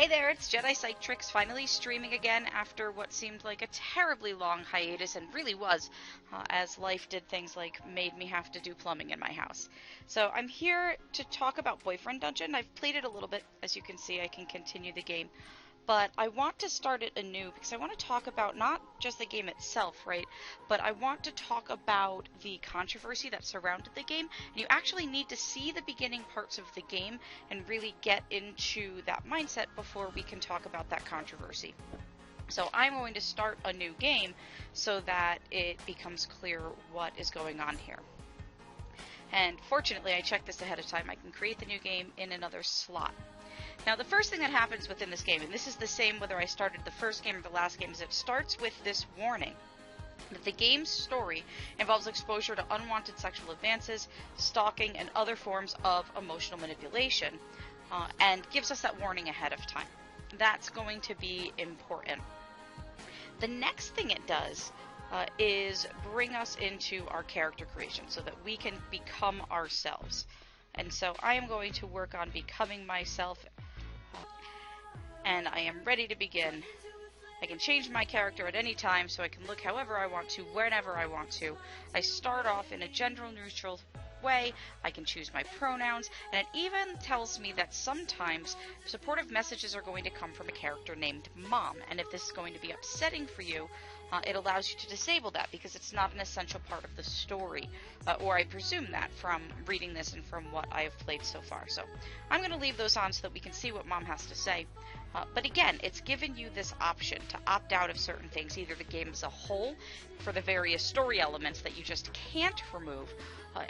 Hey there, it's JediPsychTricks finally streaming again after what seemed like a terribly long hiatus, and really was, as life did things like made me have to do plumbing in my house. So I'm here to talk about Boyfriend Dungeon. I've played it a little bit. As you can see, I can continue the game. But I want to start it anew because I want to talk about not just the game itself, right? But I want to talk about the controversy that surrounded the game. And you actually need to see the beginning parts of the game and really get into that mindset before we can talk about that controversy. So I'm going to start a new game so that it becomes clear what is going on here. And fortunately, I checked this ahead of time. I can create the new game in another slot. Now, the first thing that happens within this game, and this is the same whether I started the first game or the last game, is it starts with this warning that the game's story involves exposure to unwanted sexual advances, stalking, and other forms of emotional manipulation, and gives us that warning ahead of time. That's going to be important. The next thing it does is bring us into our character creation so that we can become ourselves. And so I am going to work on becoming myself, and I am ready to begin. I can change my character at any time, so I can look however I want to, whenever I want to. I start off in a gender-neutral way. I can choose my pronouns, and it even tells me that sometimes supportive messages are going to come from a character named Mom, and if this is going to be upsetting for you, it allows you to disable that because it's not an essential part of the story, or I presume that from reading this and from what I have played so far. So I'm going to leave those on so that we can see what Mom has to say. But again, it's given you this option to opt out of certain things, either the game as a whole for the various story elements that you just can't remove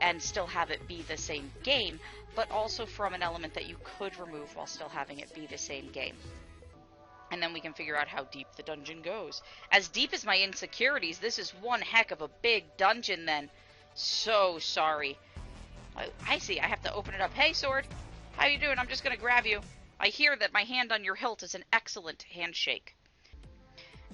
and still have it be the same game, but also from an element that you could remove while still having it be the same game. And then we can figure out how deep the dungeon goes. As deep as my insecurities, this is one heck of a big dungeon then. So sorry. I see, I have to open it up. Hey, sword. How you doing? I'm just going to grab you. I hear that my hand on your hilt is an excellent handshake.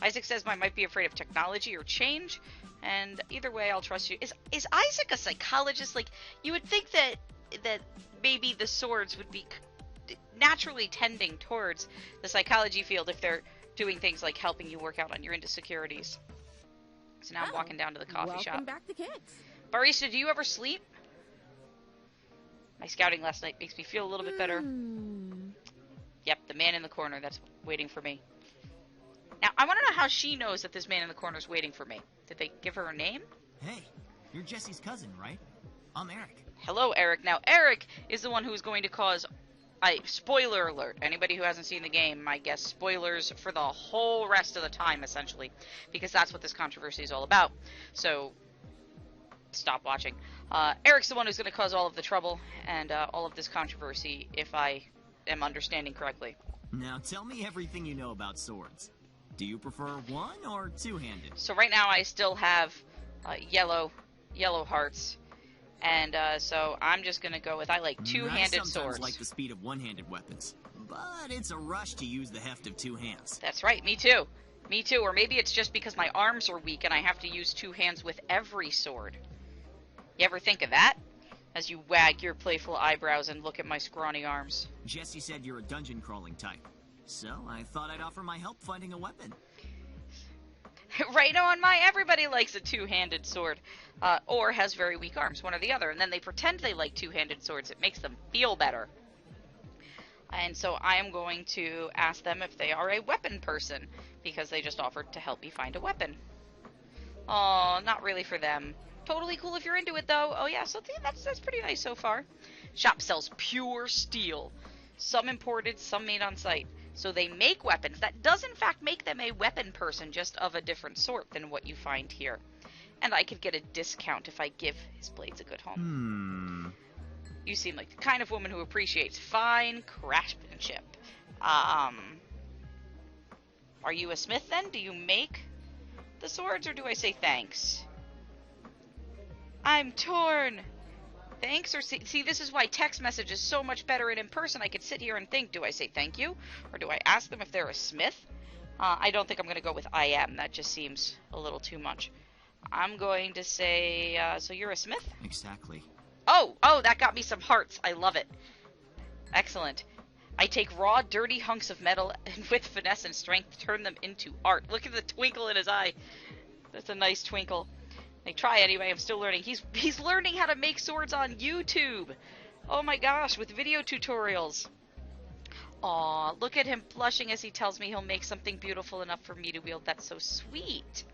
Isaac says I might be afraid of technology or change, and either way, I'll trust you. Is Isaac a psychologist? Like, you would think that maybe the swords would be naturally tending towards the psychology field if they're doing things like helping you work out on your insecurities. So now I'm walking down to the coffee shop. Welcome back to kids. Barista, do you ever sleep? My scouting last night makes me feel a little bit better. Yep, the man in the corner that's waiting for me. Now, I want to know how she knows that this man in the corner is waiting for me. Did they give her a name? Hey, you're Jesse's cousin, right? I'm Eric. Hello, Eric. Now, Eric is the one who is going to cause... spoiler alert. Anybody who hasn't seen the game, I guess spoilers for the whole rest of the time, essentially. Because that's what this controversy is all about. So, stop watching. Eric's the one who's going to cause all of the trouble and all of this controversy, if I am understanding correctly. Now tell me everything you know about swords. Do you prefer one or two-handed? So right now I still have yellow hearts. And so I'm just going to go with I like two-handed swords. I sometimes like the speed of one-handed weapons, but it's a rush to use the heft of two hands. That's right, me too. Me too, or maybe it's just because my arms are weak and I have to use two hands with every sword. You ever think of that? As you wag your playful eyebrows and look at my scrawny arms. Jesse said you're a dungeon-crawling type, so I thought I'd offer my help finding a weapon. Right on, everybody likes a two-handed sword, or has very weak arms, one or the other, and then they pretend they like two-handed swords. It makes them feel better. And so I am going to ask them if they are a weapon person, because they just offered to help me find a weapon. Oh, not really for them. Totally cool if you're into it, though. Oh, yeah, so that's pretty nice so far. Shop sells pure steel. Some imported, some made on site. So they make weapons. That does, in fact, make them a weapon person, just of a different sort than what you find here. And I could get a discount if I give his blades a good home. You seem like the kind of woman who appreciates fine craftsmanship. Are you a smith, then? Do you make the swords, or do I say thanks? I'm torn. Thanks, or see, this is why text message is so much better in person. I could sit here and think, do I say thank you? Or do I ask them if they're a smith? I don't think I'm going to go with I am. That just seems a little too much. I'm going to say, so you're a smith? Exactly. Oh, that got me some hearts. I love it. Excellent. I take raw, dirty hunks of metal and with finesse and strength turn them into art. Look at the twinkle in his eye. That's a nice twinkle. Like, try anyway, I'm still learning. He's learning how to make swords on YouTube. Oh my gosh, with video tutorials. Aw, look at him blushing as he tells me he'll make something beautiful enough for me to wield. That's so sweet.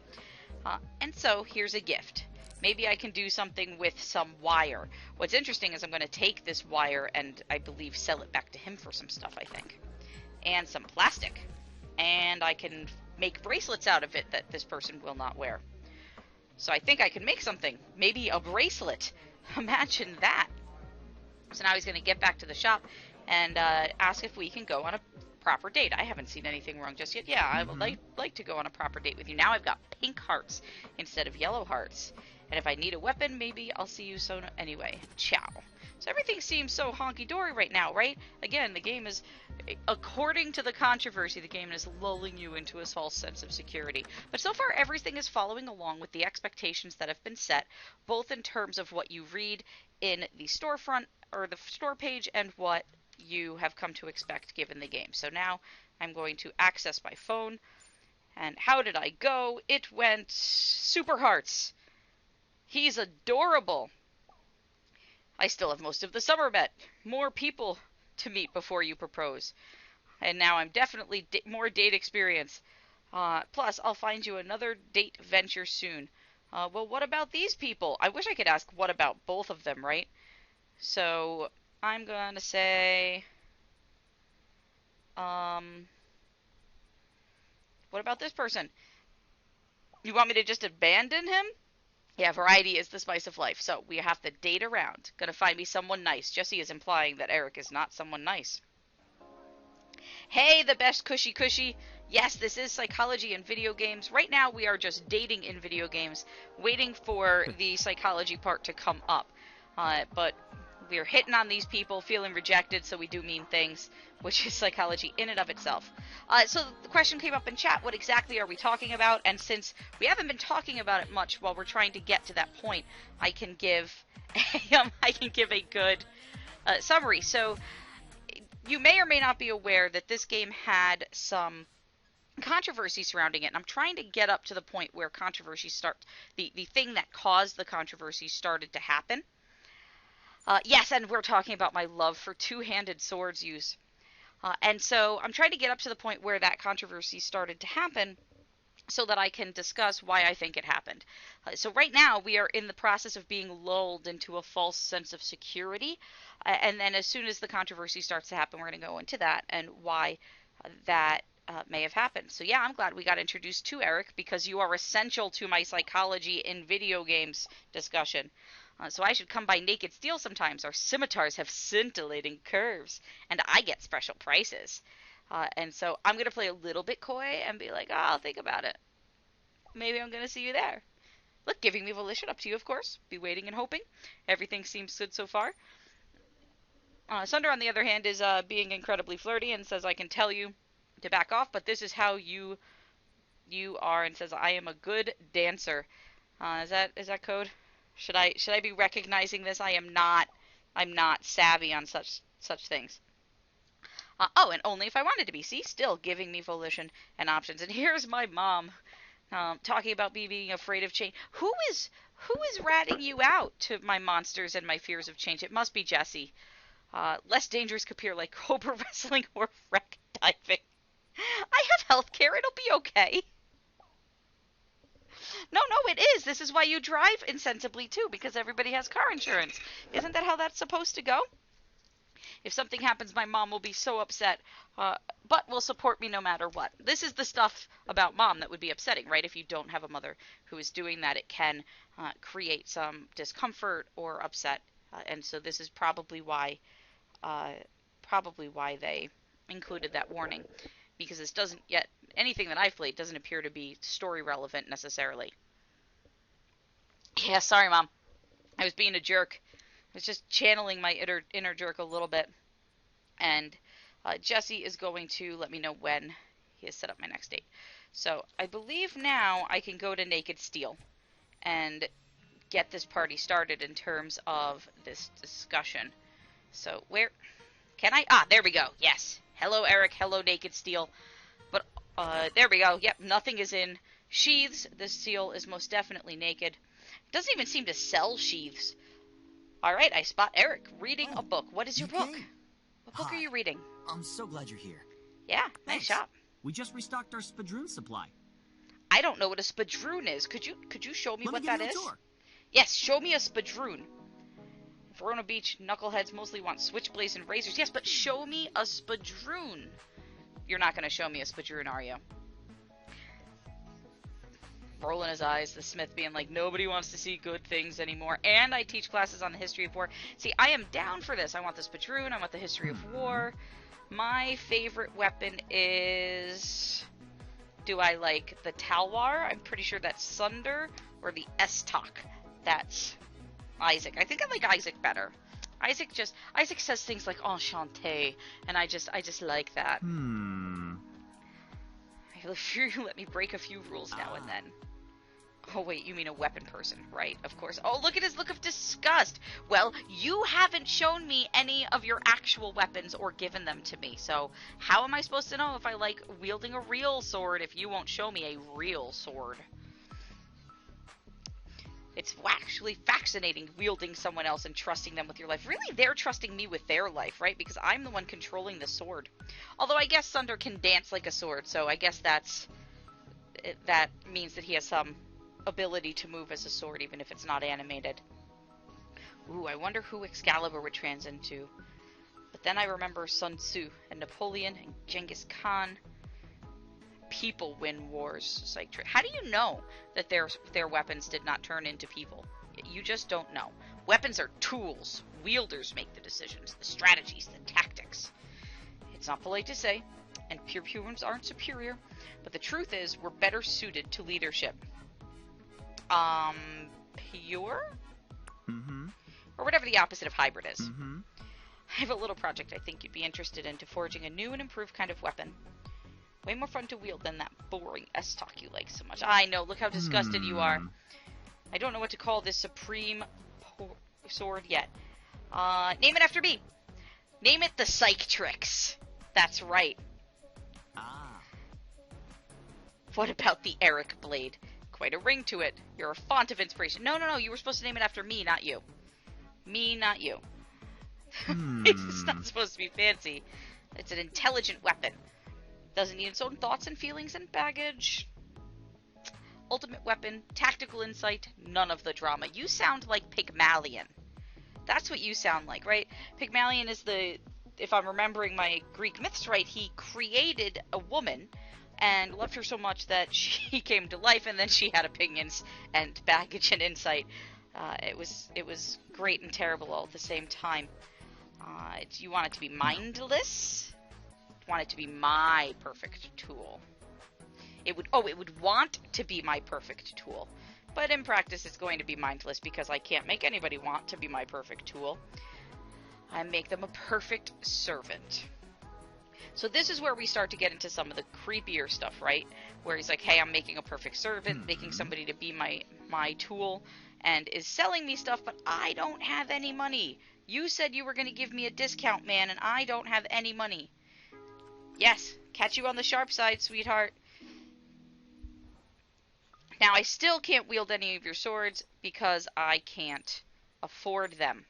And so, here's a gift. Maybe I can do something with some wire. What's interesting is I'm going to take this wire and, I believe, sell it back to him for some stuff, I think. And some plastic. And I can make bracelets out of it that this person will not wear. So I think I can make something. Maybe a bracelet. Imagine that. So now he's going to get back to the shop and ask if we can go on a proper date. I haven't seen anything wrong just yet. Yeah, I would like to go on a proper date with you. Now I've got pink hearts instead of yellow hearts. And if I need a weapon, maybe I'll see you soon anyway. Ciao. So everything seems so honky-dory right now, right? Again, the game is, according to the controversy, the game is lulling you into a false sense of security. But so far, everything is following along with the expectations that have been set, both in terms of what you read in the storefront, or the store page, and what you have come to expect given the game. So now, I'm going to access my phone, and how did I go? It went super hearts. He's adorable. I still have most of the summer met. More people to meet before you propose. And now I'm definitely more date experience. Plus, I'll find you another date venture soon. Well, what about these people? I wish I could ask what about both of them, right? So, I'm gonna say... what about this person? You want me to just abandon him? Yeah, variety is the spice of life, so we have to date around. Gonna find me someone nice. Jesse is implying that Eric is not someone nice. Hey, the best cushy. Yes, this is psychology in video games. Right now, we are just dating in video games, waiting for the psychology part to come up. But we're hitting on these people, feeling rejected, so we do mean things, which is psychology in and of itself. So the question came up in chat, what exactly are we talking about? And since we haven't been talking about it much while we're trying to get to that point, I can give a good summary. So you may or may not be aware that this game had some controversy surrounding it, and I'm trying to get up to the point where controversy the thing that caused the controversy started to happen. Yes, and we're talking about my love for two-handed swords use. And so I'm trying to get up to the point where that controversy started to happen so that I can discuss why I think it happened. So right now we are in the process of being lulled into a false sense of security. And then as soon as the controversy starts to happen, we're going to go into that and why that may have happened. So yeah, I'm glad we got introduced to Eric because you are essential to my psychology in video games discussion. So I should come by Naked Steel sometimes. Our scimitars have scintillating curves, and I get special prices. And so I'm going to play a little bit coy and be like, I'll think about it. Maybe I'm going to see you there. Look, giving me volition, up to you, of course. Be waiting and hoping. Everything seems good so far. Sunder, on the other hand, is being incredibly flirty and says, I can tell you to back off, but this is how you are, and says, I am a good dancer. Is that code? Should I be recognizing this? I'm not savvy on such things. Oh, and only if I wanted to be. See, still giving me volition and options. And here's my mom talking about me being afraid of change. Who is ratting you out to my monsters and my fears of change? It must be Jesse. Less dangerous could appear like cobra wrestling or wreck diving. I have healthcare. It'll be okay. No, it is. This is why you drive insensibly, too, because everybody has car insurance. Isn't that how that's supposed to go? If something happens, my mom will be so upset, but will support me no matter what. This is the stuff about mom that would be upsetting, right? If you don't have a mother who is doing that, it can create some discomfort or upset. And so this is probably why they included that warning. Because this doesn't yet, anything that I've played doesn't appear to be story relevant necessarily. Yeah, sorry, Mom. I was being a jerk. I was just channeling my inner jerk a little bit. And Jesse is going to let me know when he has set up my next date. So I believe now I can go to Naked Steel and get this party started in terms of this discussion. So where Can I? Ah, there we go. Yes. Hello, Eric. Hello, Naked Steel. But, there we go. Yep, nothing is in sheaths. This seal is most definitely naked. It doesn't even seem to sell sheaths. Alright, I spot Eric reading a book. What is your book? came. What book Hi. are you reading? I'm so glad you're here. Yeah, nice Thanks. job. We just restocked our spadroon supply. I don't know what a spadroon is. Could you show me Let what me give that you a is? tour. Yes, show me a spadroon. Verona Beach knuckleheads mostly want switchblades and razors. Yes, but show me a spadroon. You're not going to show me a spadroon, are you? Rolling his eyes, the smith being like, nobody wants to see good things anymore. And I teach classes on the history of war. See, I am down for this. I want the spadroon. I want the history of war. My favorite weapon is... Do I like the Talwar? I'm pretty sure that's Sunder. Or the Estok. That's Isaac. I think I like Isaac better. Isaac says things like enchanté, and I just like that. I fear you let me break a few rules now and then. Oh wait, you mean a weapon person, right? Of course. Oh, look at his look of disgust. Well, you haven't shown me any of your actual weapons or given them to me, so how am I supposed to know if I like wielding a real sword if you won't show me a real sword? It's actually fascinating wielding someone else and trusting them with your life. Really, they're trusting me with their life, right? Because I'm the one controlling the sword. Although I guess Sunder can dance like a sword, so I guess that means that he has some ability to move as a sword, even if it's not animated. Ooh, I wonder who Excalibur would trans into. But then I remember Sun Tzu and Napoleon and Genghis Khan. People win wars. It's like, how do you know that their weapons did not turn into people? You just don't know. Weapons are tools. Wielders make the decisions, the strategies, the tactics. It's not polite to say, and pure humans aren't superior, but the truth is we're better suited to leadership. Pure? Or whatever the opposite of hybrid is. I have a little project I think you'd be interested in to forging a new and improved kind of weapon. Way more fun to wield than that boring S-Talk you like so much. I know, look how disgusted you are. I don't know what to call this supreme sword yet. Name it after me. Name it the JediPsychTricks. That's right. What about the Eric blade? Quite a ring to it. You're a font of inspiration. No, you were supposed to name it after me, not you. Me, not you. It's not supposed to be fancy. It's an intelligent weapon. Doesn't need its own thoughts and feelings and baggage. Ultimate weapon, tactical insight, none of the drama. You sound like Pygmalion. That's what you sound like, right? Pygmalion is if I'm remembering my Greek myths right, he created a woman and loved her so much that she came to life, and then she had opinions and baggage and insight. It was great and terrible all at the same time. You want it to be mindless? Want it to be my perfect tool. It would want to be my perfect tool. But in practice it's going to be mindless because I can't make anybody want to be my perfect tool. I make them a perfect servant. So this is where we start to get into some of the creepier stuff, right? Where he's like, hey, I'm making a perfect servant, making somebody to be my tool, and is selling me stuff, but I don't have any money. You said you were going to give me a discount, man, and I don't have any money. Yes, catch you on the sharp side, sweetheart. Now, I still can't wield any of your swords because I can't afford them.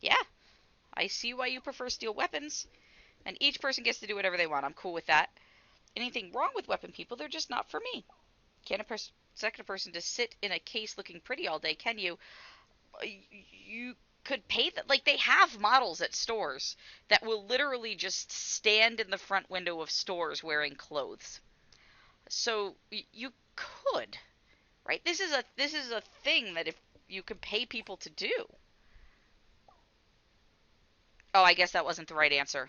Yeah, I see why you prefer steel weapons, and each person gets to do whatever they want. I'm cool with that. Anything wrong with weapon people, they're just not for me. Can't expect a person to sit in a case looking pretty all day, can you? You could pay them. Like, they have models at stores that will literally just stand in the front window of stores wearing clothes. So you could, right? This is a thing that if you could pay people to do. Oh, I guess that wasn't the right answer.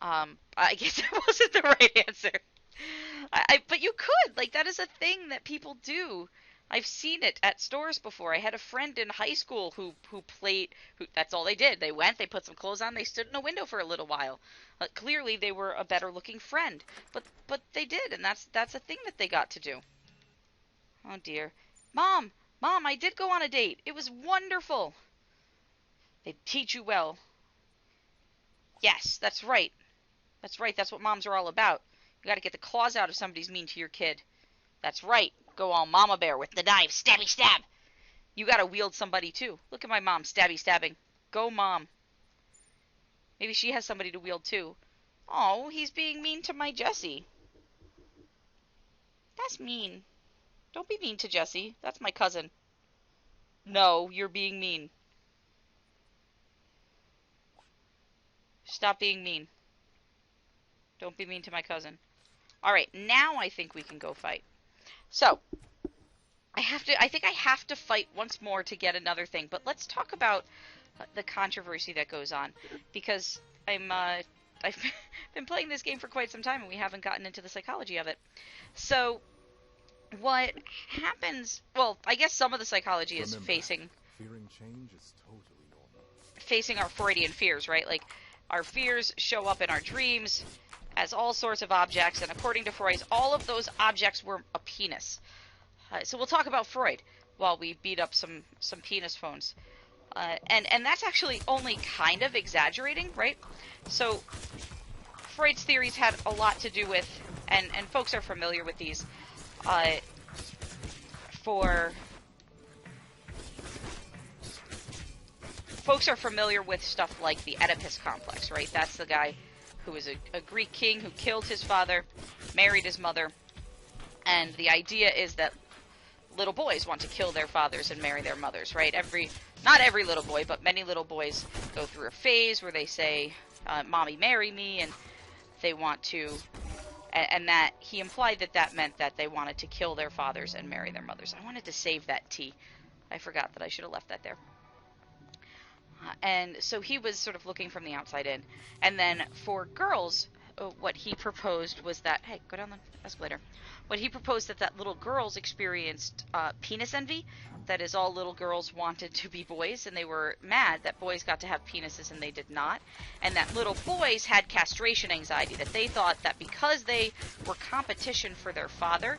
I guess that wasn't the right answer. But you could. Like, that is a thing that people do. I've seen it at stores before. I had a friend in high school who that's all they did. They went, they put some clothes on, they stood in a window for a little while. Clearly they were a better looking friend, but they did, and that's a thing that they got to do. Oh dear. Mom, Mom, I did go on a date. It was wonderful. They teach you well. Yes, that's right. That's right. That's what moms are all about. You got to get the claws out if somebody's mean to your kid. That's right. Go all mama bear with the knife. Stabby stab. You got to wield somebody too. Look at my mom. Stabby stabbing. Go mom. Maybe she has somebody to wield too. Oh, he's being mean to my Jessie. That's mean. Don't be mean to Jessie. That's my cousin. No, you're being mean. Stop being mean. Don't be mean to my cousin. Alright, now I think we can go fight. So, I think I have to fight once more to get another thing. But let's talk about the controversy that goes on. Because I've been playing this game for quite some time and we haven't gotten into the psychology of it. So, what happens... Well, I guess some of the psychology is fearing change is totally normal. Facing our Freudian fears, right? Like, our fears show up in our dreams as all sorts of objects, and according to Freud, all of those objects were a penis. So we'll talk about Freud while we beat up some penis phones. And that's actually only kind of exaggerating, right? So Freud's theories had a lot to do with, and folks are familiar with these, folks are familiar with stuff like the Oedipus complex, right? That's the guy who was a Greek king who killed his father, married his mother, and the idea is that little boys want to kill their fathers and marry their mothers, right? Not every little boy, but many little boys go through a phase where they say, Mommy, marry me, and they want to, and that, he implied that meant that they wanted to kill their fathers and marry their mothers. I wanted to save that T. I forgot that I should have left that there. And so he was sort of looking from the outside in. And then for girls, what he proposed was that, hey, go down the escalator. What he proposed that little girls experienced penis envy. That is, all little girls wanted to be boys, and they were mad that boys got to have penises and they did not. And that little boys had castration anxiety, that they thought that because they were competition for their father,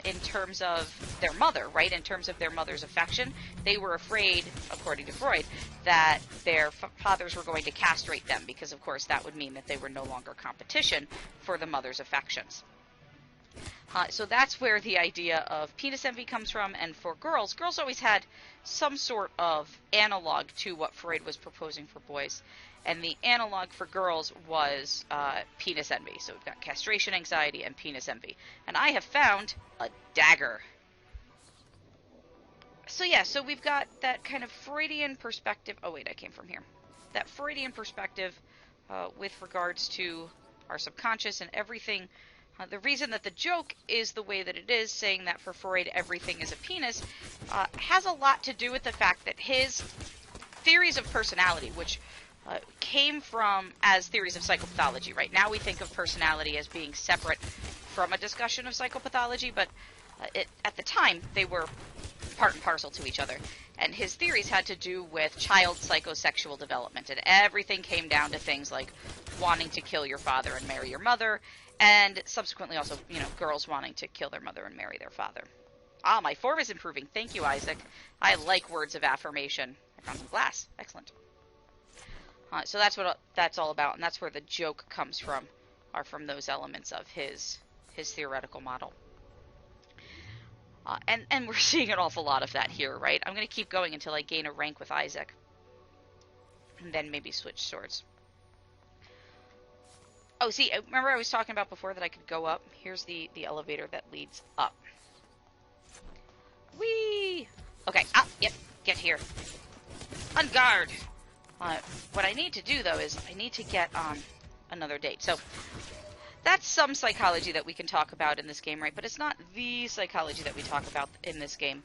in terms of their mother, right, in terms of their mother's affection, they were afraid, according to Freud, that their fathers were going to castrate them, because, of course, that would mean that they were no longer competition for the mother's affections. So that's where the idea of penis envy comes from, and for girls always had some sort of analog to what Freud was proposing for boys. And the analog for girls was penis envy. So we've got castration anxiety and penis envy. And I have found a dagger. So yeah, so we've got that kind of Freudian perspective. Oh wait, I came from here. That Freudian perspective with regards to our subconscious and everything. The reason that the joke is the way that it is, saying that for Freud everything is a penis, has a lot to do with the fact that his theories of personality, which came from as theories of psychopathology, right? Now we think of personality as being separate from a discussion of psychopathology, but at the time they were part and parcel to each other. And his theories had to do with child psychosexual development, and everything came down to things like wanting to kill your father and marry your mother, and subsequently also, girls wanting to kill their mother and marry their father. Ah, my form is improving. Thank you, Isaac. I like words of affirmation. I found some glass. Excellent. So that's what that's all about, and that's where the joke comes from, are from those elements of his theoretical model. And we're seeing an awful lot of that here, right? I'm going to keep going until I gain a rank with Isaac, and then maybe switch swords. Oh, see, remember I was talking about before that I could go up? Here's the elevator that leads up. Whee! Okay, up, yep, get here. On guard! What I need to do, though, is I need to get on another date. So, that's some psychology that we can talk about in this game, right? But it's not the psychology that we talk about in this game.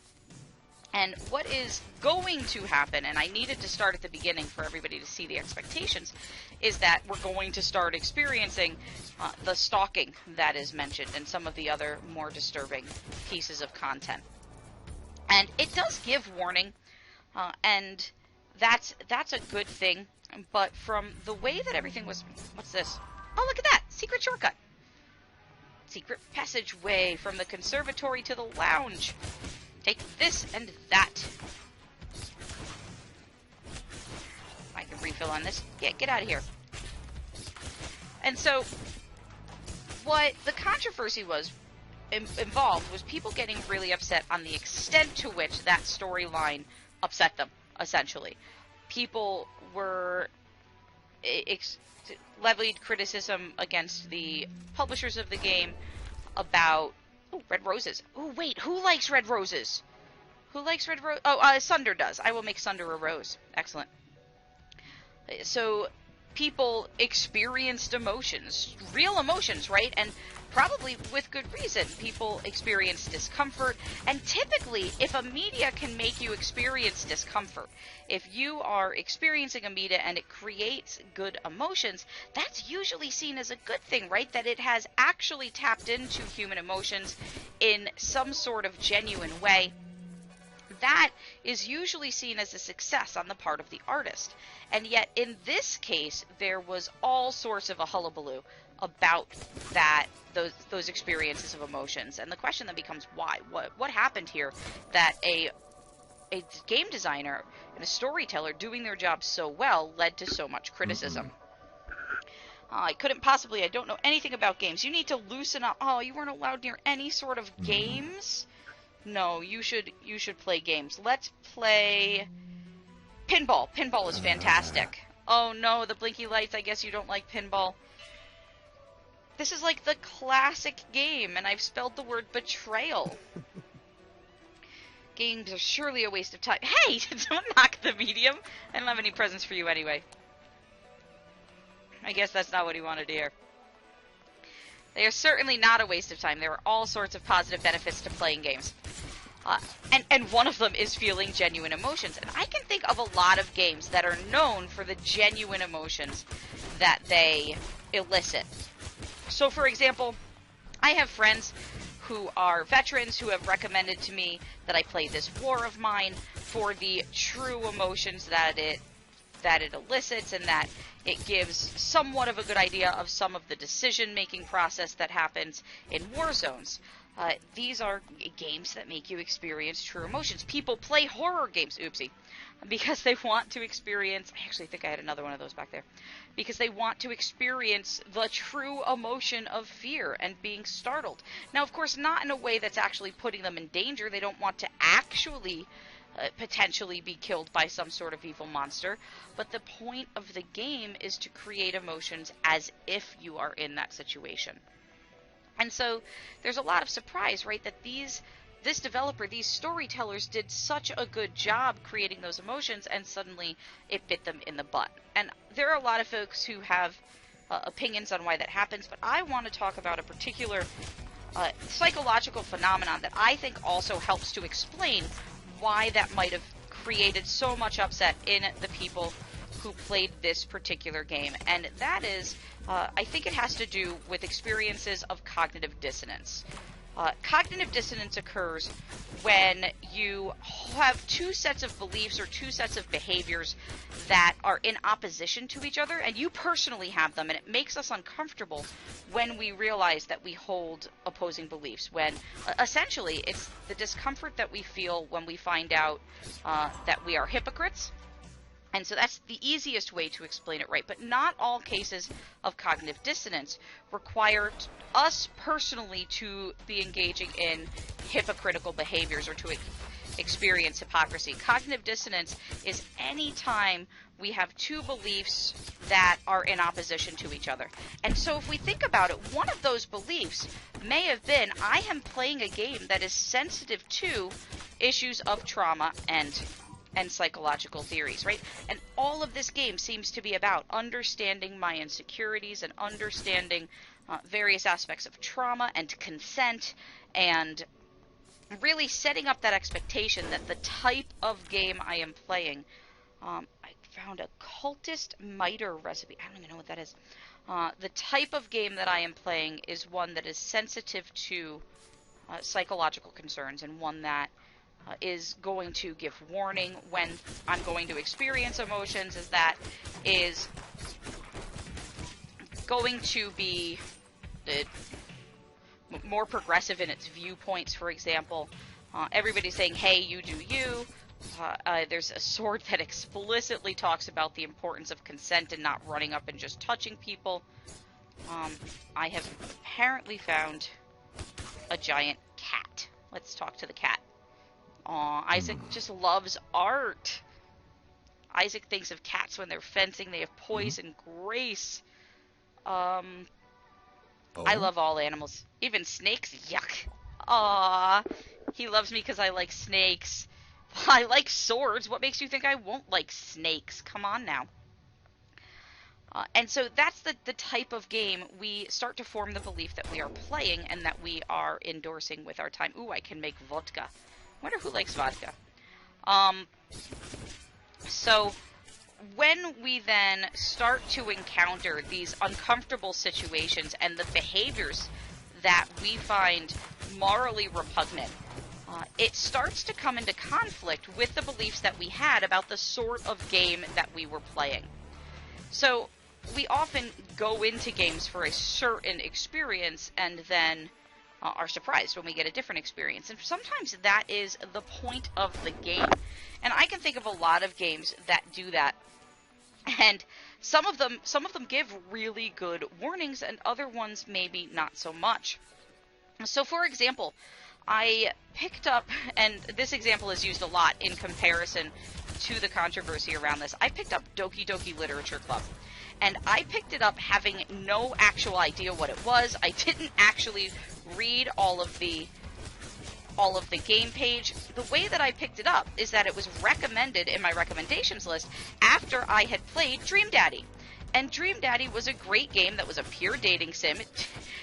And what is going to happen, and I needed to start at the beginning for everybody to see the expectations, is that we're going to start experiencing the stalking that is mentioned and some of the other more disturbing pieces of content. And it does give warning, and that's a good thing, but from the way that everything was... What's this? Oh, look at that! Secret shortcut! Secret passageway from the conservatory to the lounge. Take this and that. I can refill on this. Get out of here. And so, what the controversy was involved was people getting really upset on the extent to which that storyline upset them, essentially. People were levied criticism against the publishers of the game about... Ooh, red roses. Ooh, wait, who likes red roses? Who likes red rose? Oh, Sunder does. I will make Sunder a rose. Excellent. So, people experienced emotions. Real emotions, right? And probably with good reason. People experience discomfort, and typically, if a media can make you experience discomfort, if you are experiencing a media and it creates good emotions, that's usually seen as a good thing, right? That it has actually tapped into human emotions in some sort of genuine way. That is usually seen as a success on the part of the artist. And yet, in this case, there was all sorts of a hullabaloo about those experiences of emotions. And the question then becomes, why? What happened here that a game designer and a storyteller doing their job so well led to so much criticism? I couldn't possibly, I don't know anything about games. You need to loosen up. Oh, you weren't allowed near any sort of games? No, you should play games. Let's play pinball. Pinball is fantastic. Oh no, the blinky lights, I guess you don't like pinball. This is like the classic game, and I've spelled the word betrayal. Games are surely a waste of time. Hey, don't knock the medium. I don't have any presents for you anyway. I guess that's not what he wanted to hear. They are certainly not a waste of time. There are all sorts of positive benefits to playing games. And one of them is feeling genuine emotions. And I can think of a lot of games that are known for the genuine emotions that they elicit. So, for example, I have friends who are veterans who have recommended to me that I play this War of Mine for the true emotions that it elicits, and that it gives somewhat of a good idea of some of the decision-making process that happens in war zones. These are games that make you experience true emotions. People play horror games, oopsie, because they want to experience... I actually think I had another one of those back there. Because they want to experience the true emotion of fear and being startled. Now, of course, not in a way that's actually putting them in danger. They don't want to actually potentially be killed by some sort of evil monster. But the point of the game is to create emotions as if you are in that situation. And so there's a lot of surprise, right, that this developer, these storytellers did such a good job creating those emotions, and suddenly it bit them in the butt. And there are a lot of folks who have opinions on why that happens, but I want to talk about a particular psychological phenomenon that I think also helps to explain why that might have created so much upset in the people who played this particular game. And that is, I think it has to do with experiences of cognitive dissonance. Cognitive dissonance occurs when you have two sets of beliefs or two sets of behaviors that are in opposition to each other, and you personally have them, and it makes us uncomfortable when we realize that we hold opposing beliefs, when essentially it's the discomfort that we feel when we find out that we are hypocrites. And so that's the easiest way to explain it, right? But not all cases of cognitive dissonance require us personally to be engaging in hypocritical behaviors or to experience hypocrisy. Cognitive dissonance is any time we have two beliefs that are in opposition to each other. And so if we think about it, one of those beliefs may have been, I am playing a game that is sensitive to issues of trauma and psychological theories, right? And all of this game seems to be about understanding my insecurities and understanding various aspects of trauma and consent, and really setting up that expectation that the type of game I am playing, I found a cultist miter recipe. I don't even know what that is. The type of game that I am playing is one that is sensitive to psychological concerns, and one that is going to give warning when I'm going to experience emotions, is that is going to be more progressive in its viewpoints, for example. Everybody's saying, hey, you do you. There's a sword that explicitly talks about the importance of consent and not running up and just touching people. I have apparently found a giant cat. Let's talk to the cat. Aw, Isaac just loves art. Isaac thinks of cats when they're fencing. They have poise and grace. I love all animals. Even snakes? Yuck. Aww. He loves me because I like snakes. I like swords. What makes you think I won't like snakes? Come on now. And so that's the type of game we start to form the belief that we are playing and that we are endorsing with our time. Ooh, I can make vodka. Wonder who likes vodka. So when we then start to encounter these uncomfortable situations and the behaviors that we find morally repugnant, it starts to come into conflict with the beliefs that we had about the sort of game that we were playing. So we often go into games for a certain experience and then are surprised when we get a different experience. And sometimes that is the point of the game. And I can think of a lot of games that do that. And some of them give really good warnings, and other ones maybe not so much. So for example, I picked up, and this example is used a lot in comparison to the controversy around this, I picked up Doki Doki Literature Club. And I picked it up having no actual idea what it was. I didn't actually read all of the game page. The way that I picked it up is that it was recommended in my recommendations list after I had played Dream Daddy. And Dream Daddy was a great game that was a pure dating sim.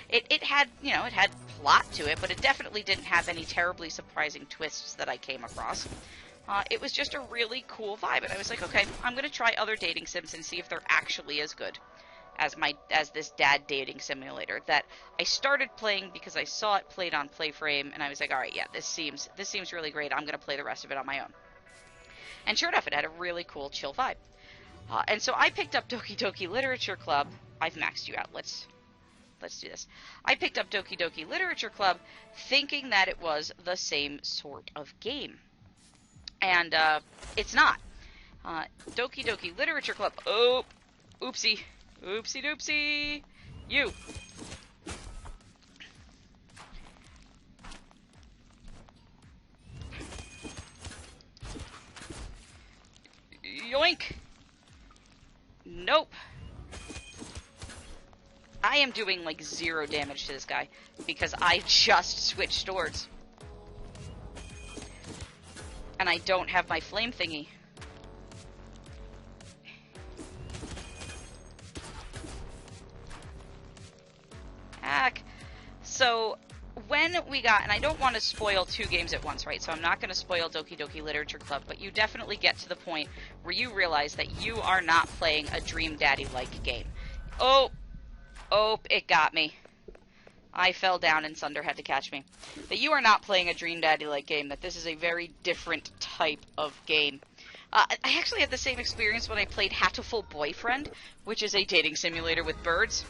It had, it had plot to it, but it definitely didn't have any terribly surprising twists that I came across. It was just a really cool vibe, and I was like, okay, I'm going to try other dating sims and see if they're actually as good as this dad dating simulator that I started playing because I saw it played on Playframe, and I was like, all right, yeah, this seems really great. I'm going to play the rest of it on my own. And sure enough, it had a really cool, chill vibe. And so I picked up Doki Doki Literature Club. I've maxed you out. Let's do this. I picked up Doki Doki Literature Club thinking that it was the same sort of game. And it's not. Doki Doki Literature Club. Oh, oopsie. Oopsie doopsie. You. Yoink. Nope. I am doing like 0 damage to this guy because I just switched swords. And I don't have my flame thingy. Heck. So, when we got, and I don't want to spoil 2 games at once, right? So I'm not going to spoil Doki Doki Literature Club, but you definitely get to the point where you realize that you are not playing a Dream Daddy-like game. Oh, it got me. I fell down and Sunder had to catch me. That you are not playing a Dream Daddy-like game, that this is a very different type of game. I actually had the same experience when I played Hatoful Boyfriend, which is a dating simulator with birds.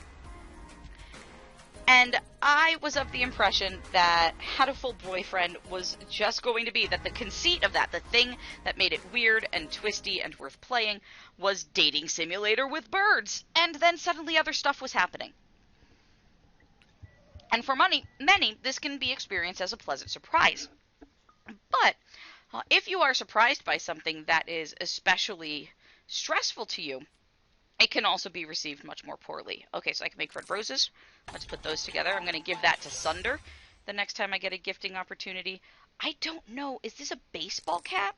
And I was of the impression that Hatoful Boyfriend was just going to be that the conceit of that, the thing that made it weird and twisty and worth playing, was dating simulator with birds. And then suddenly other stuff was happening. And for many, this can be experienced as a pleasant surprise. But if you are surprised by something that is especially stressful to you, it can also be received much more poorly. Okay, so I can make red roses. Let's put those together. I'm going to give that to Sunder the next time I get a gifting opportunity. I don't know. Is this a baseball cap?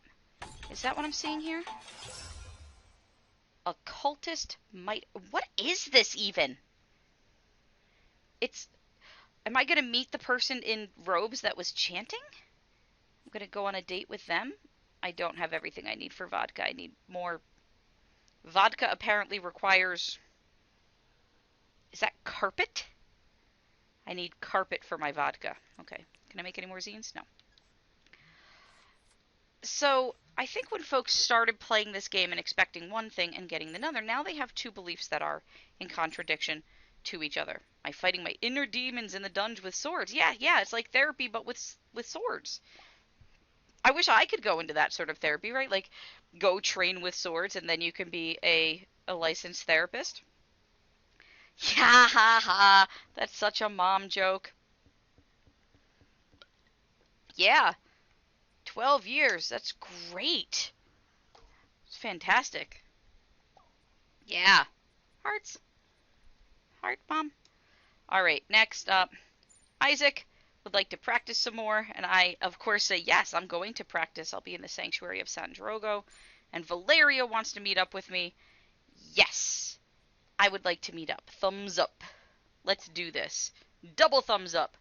Is that what I'm seeing here? Occultist might... What is this even? It's... Am I going to meet the person in robes that was chanting? I'm going to go on a date with them? I don't have everything I need for vodka. I need more... Vodka apparently requires... Is that carpet? I need carpet for my vodka. Okay. Can I make any more zines? No. So, I think when folks started playing this game and expecting one thing and getting another, now they have 2 beliefs that are in contradiction to each other. Am I fighting my inner demons in the dungeon with swords? Yeah, it's like therapy, but with swords. I wish I could go into that sort of therapy, right? Like, go train with swords and then you can be a licensed therapist. Yeah, ha ha. That's such a mom joke. Yeah, 12 years. That's great. It's fantastic. Yeah. Hearts. Heart, mom. All right, next up, Isaac would like to practice some more, and I, of course, say yes, I'm going to practice. I'll be in the Sanctuary of San Drogo. And Valeria wants to meet up with me. Yes, I would like to meet up. Thumbs up. Let's do this. Double thumbs up.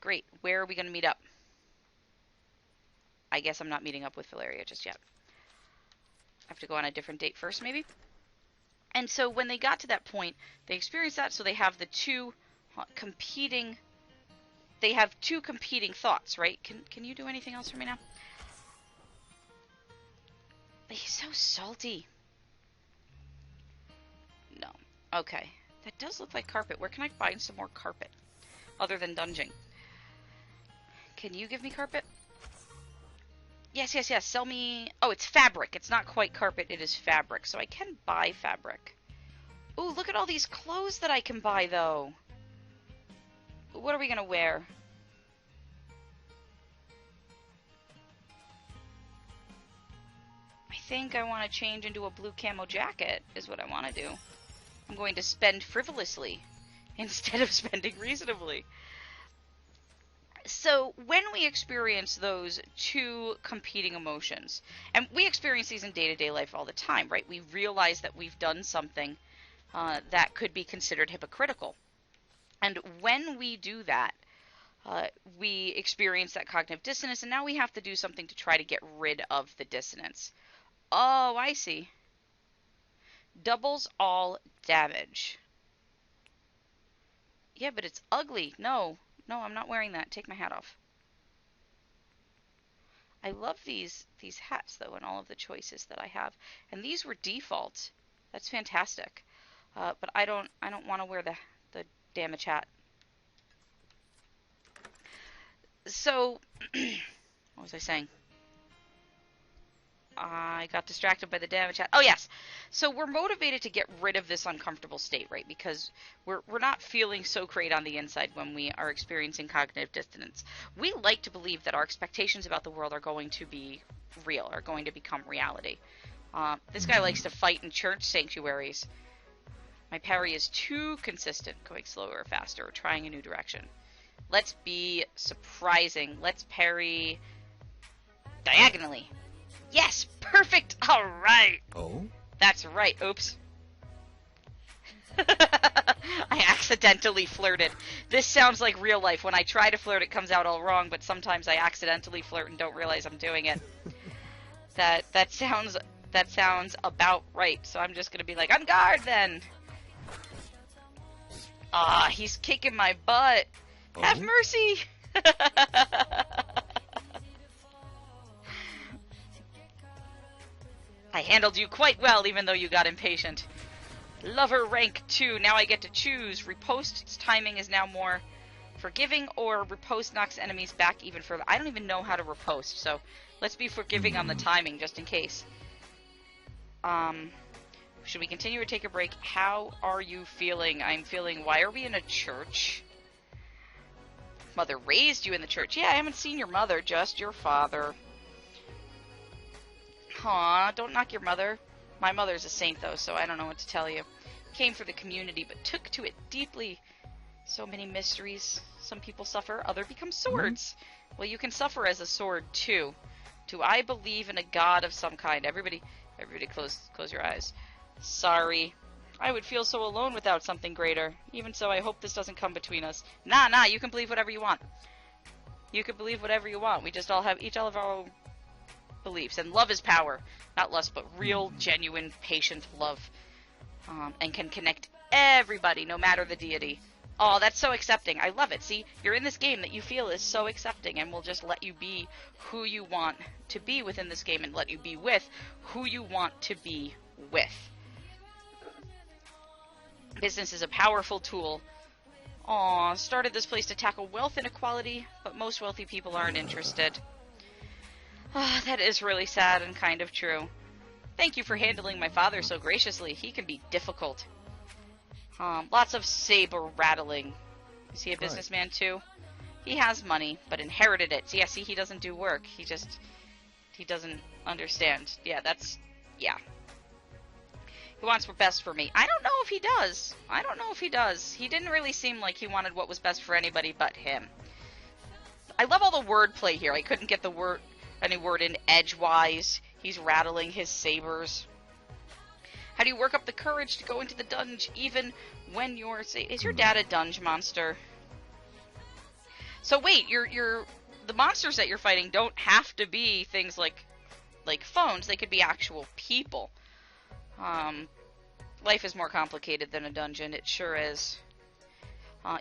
Great. Where are we going to meet up? I guess I'm not meeting up with Valeria just yet. I have to go on a different date first, maybe? And so when they got to that point, they experienced that, so they have the two competing... They have two competing thoughts, right? Can you do anything else for me now? He's so salty. No. Okay. That does look like carpet. Where can I find some more carpet? Other than dungeon. Can you give me carpet? Yes, yes, yes. Sell me... Oh, it's fabric. It's not quite carpet. It is fabric. So I can buy fabric. Ooh, look at all these clothes that I can buy, though. What are we going to wear? I think I want to change into a blue camo jacket, is what I want to do. I'm going to spend frivolously instead of spending reasonably. So when we experience those two competing emotions, and we experience these in day-to-day life all the time, right? We realize that we've done something that could be considered hypocritical. And when we do that, we experience that cognitive dissonance, and now we have to do something to try to get rid of the dissonance. Oh, I see. Doubles all damage. Yeah, but it's ugly. No, I'm not wearing that. Take my hat off. I love these hats, though, and all of the choices that I have. And these were default. That's fantastic. But I don't want to wear the damage hat. So, what was I saying? I got distracted by the damage hat. Oh, yes. So we're motivated to get rid of this uncomfortable state, right? Because we're not feeling so great on the inside when we are experiencing cognitive dissonance. We like to believe that our expectations about the world are going to be real, are going to become reality. This guy likes to fight in church sanctuaries. My parry is too consistent, going slower or faster, or trying a new direction. Let's be surprising. Let's parry diagonally. Yes, perfect. All right. Oh? That's right. Oops. I accidentally flirted. This sounds like real life. When I try to flirt, it comes out all wrong, but sometimes I accidentally flirt and don't realize I'm doing it. That sounds about right. So I'm just going to be like, on guard then. Ah, he's kicking my butt. Oh? Have mercy. I handled you quite well, even though you got impatient. Lover rank 2. Now I get to choose. Ripost's timing is now more forgiving, or riposte knocks enemies back even further. I don't even know how to riposte, so let's be forgiving on the timing, just in case. Should we continue or take a break? How are you feeling? I'm feeling... Why are we in a church? Mother raised you in the church. Yeah, I haven't seen your mother, just your father. Aw, don't knock your mother. My mother's a saint, though, so I don't know what to tell you. Came for the community, but took to it deeply. So many mysteries. Some people suffer, others become swords. Well, you can suffer as a sword, too. Do I believe in a god of some kind? Everybody close your eyes. Sorry. I would feel so alone without something greater. Even so, I hope this doesn't come between us. Nah, you can believe whatever you want. You can believe whatever you want. We just all have our own beliefs. And love is power. Not lust, but real, genuine, patient love. And can connect everybody, no matter the deity. Oh, that's so accepting. I love it. See, you're in this game that you feel is so accepting, and will just let you be who you want to be within this game, and let you be with who you want to be with. Business is a powerful tool. Aw, started this place to tackle wealth inequality, but most wealthy people aren't interested. Ah, that is really sad and kind of true. Thank you for handling my father so graciously. He can be difficult. Lots of saber rattling. Is he a businessman too? He has money, but inherited it. So yeah, see, he doesn't do work. He doesn't understand. Yeah, yeah. He wants what's best for me. I don't know if he does. I don't know if he does. He didn't really seem like he wanted what was best for anybody but him. I love all the wordplay here. I couldn't get any word in edgewise. He's rattling his sabers. How do you work up the courage to go into the dunge even when you're... Is your dad a dunge monster? So wait, the monsters that you're fighting don't have to be things like phones. They could be actual people. Life is more complicated than a dungeon. It sure is.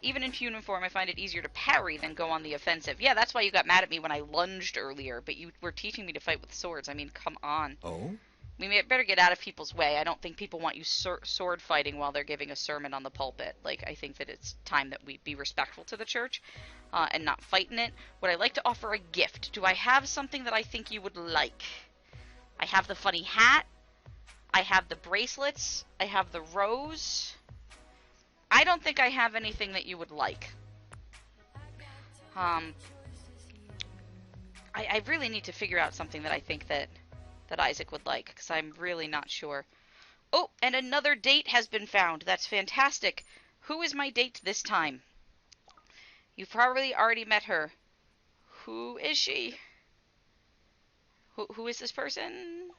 Even in human form, I find it easier to parry than go on the offensive. Yeah, that's why you got mad at me when I lunged earlier, but you were teaching me to fight with swords. I mean, come on. Oh? We better get out of people's way. I don't think people want you sword fighting while they're giving a sermon on the pulpit. Like, I think that it's time that we be respectful to the church and not fight in it. Would I like to offer a gift? Do I have something that I think you would like? I have the funny hat. I have the bracelets. I have the rose. I don't think I have anything that you would like. I really need to figure out something that I think that Isaac would like, because I'm really not sure. Oh, and another date has been found. That's fantastic. Who is my date this time? You've probably already met her. Who is she? Who is this person?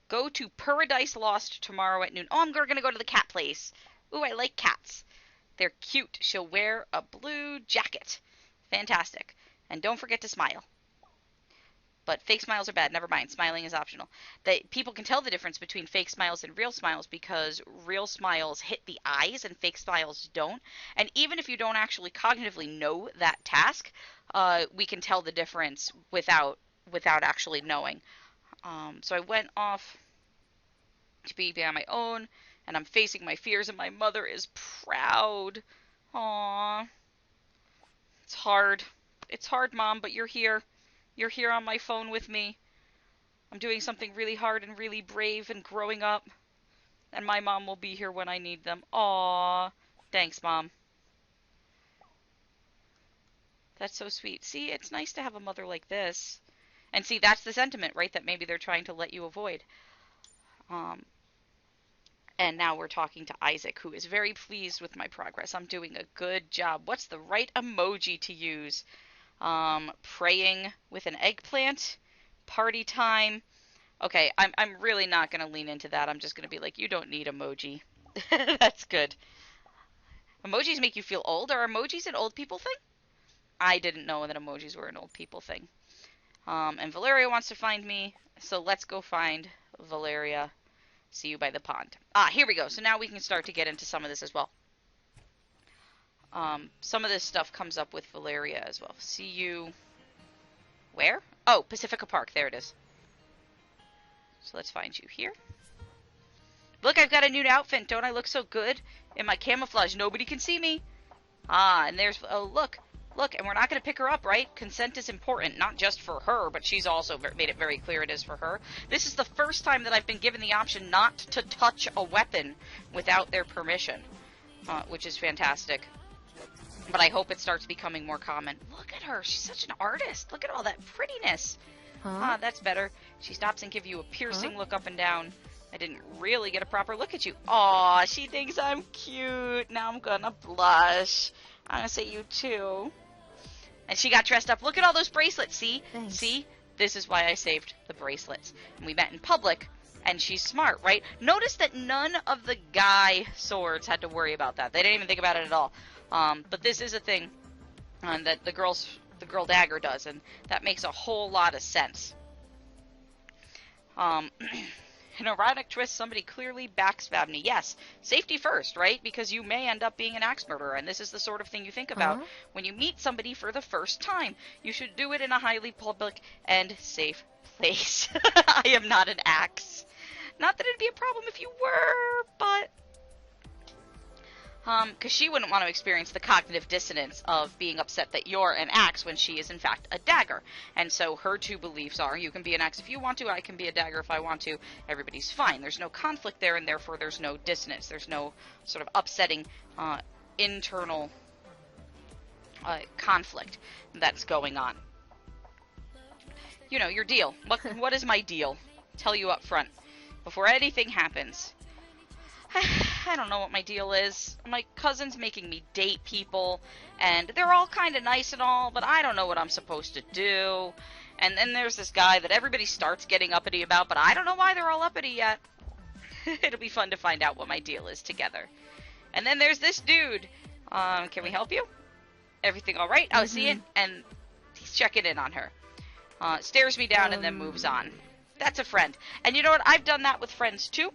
Go to Paradise Lost tomorrow at noon. Oh, I'm going to go to the cat place. Ooh, I like cats. They're cute. She'll wear a blue jacket. Fantastic. And don't forget to smile. But fake smiles are bad. Never mind. Smiling is optional. People can tell the difference between fake smiles and real smiles because real smiles hit the eyes and fake smiles don't. And even if you don't actually cognitively know that task, we can tell the difference without actually knowing. So I went off to be on my own, and I'm facing my fears, and my mother is proud. Aww. It's hard. It's hard, Mom, but you're here. You're here on my phone with me. I'm doing something really hard and really brave and growing up. And my mom will be here when I need them. Aww. Thanks, Mom. That's so sweet. See, it's nice to have a mother like this. And see, that's the sentiment, right? That maybe they're trying to let you avoid. And now we're talking to Isaac, who is very pleased with my progress. I'm doing a good job. What's the right emoji to use? Praying with an eggplant, party time. Okay, I'm really not going to lean into that. I'm just going to be like, you don't need emoji. That's good. Emojis make you feel old. Are emojis an old people thing? I didn't know that emojis were an old people thing. And Valeria wants to find me, so let's go find Valeria. See you by the pond. Here we go. So now we can start to get into some of this as well. Some of this stuff comes up with Valeria as well. See you... Where? Oh, Pacifica Park. There it is. So let's find you here. Look, I've got a new outfit. Don't I look so good in my camouflage? Nobody can see me. And there's... Oh, look. Look, and we're not going to pick her up, right? Consent is important, not just for her, but she's also made it very clear it is for her. This is the first time that I've been given the option not to touch a weapon without their permission, which is fantastic. But I hope it starts becoming more common. Look at her. She's such an artist. Look at all that prettiness. That's better. She stops and gives you a piercing look up and down. I didn't really get a proper look at you. Aw, she thinks I'm cute. Now I'm gonna blush. I'm gonna say you too. And she got dressed up. Look at all those bracelets. See? Thanks. See? This is why I saved the bracelets. And we met in public. And she's smart, right? Notice that none of the guy swords had to worry about that. They didn't even think about it at all. But this is a thing that the girl dagger does, and that makes a whole lot of sense. An erotic twist, somebody clearly backstabbed me. Yes, safety first, right? Because you may end up being an axe murderer, and this is the sort of thing you think about when you meet somebody for the first time. You should do it in a highly public and safe place. I am not an axe. Not that it'd be a problem if you were, but... because she wouldn't want to experience the cognitive dissonance of being upset that you're an axe when she is in fact a dagger. And so her two beliefs are, you can be an axe if you want to, I can be a dagger if I want to, everybody's fine. There's no conflict there, and therefore there's no dissonance. There's no sort of upsetting internal conflict that's going on. You know, your deal. What is my deal? Tell you up front, before anything happens. I don't know what my deal is. My cousin's making me date people, and they're all kind of nice and all, but I don't know what I'm supposed to do. And then there's this guy that everybody starts getting uppity about, but I don't know why they're all uppity yet. It'll be fun to find out what my deal is together. And then there's this dude. Can we help you? Everything all right? Oh, see it? And he's checking in on her. Stares me down and then moves on. That's a friend. And you know what? I've done that with friends too.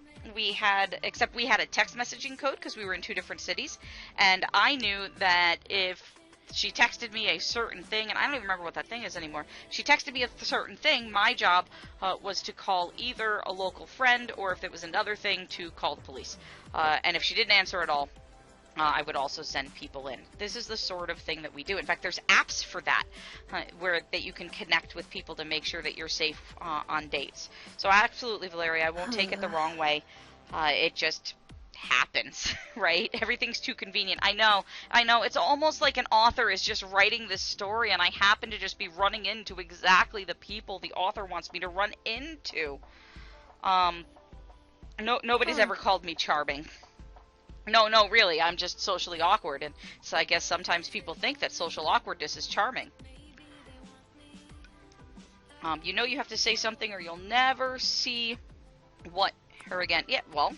Except we had a text messaging code because we were in two different cities. And I knew that if she texted me a certain thing, and I don't even remember what that thing is anymore. She texted me a certain thing. My job was to call either a local friend, or if it was another thing, to call the police. And if she didn't answer at all, I would also send people in. This is the sort of thing that we do. In fact, there's apps for that, that you can connect with people to make sure that you're safe on dates. So absolutely, Valeria, I won't take it the wrong way. It just happens, right? Everything's too convenient. I know. It's almost like an author is just writing this story, and I happen to just be running into exactly the people the author wants me to run into. Nobody's ever called me charming. No, really, I'm just socially awkward, and so I guess sometimes people think that social awkwardness is charming. You know you have to say something or you'll never see her again. Yeah, well,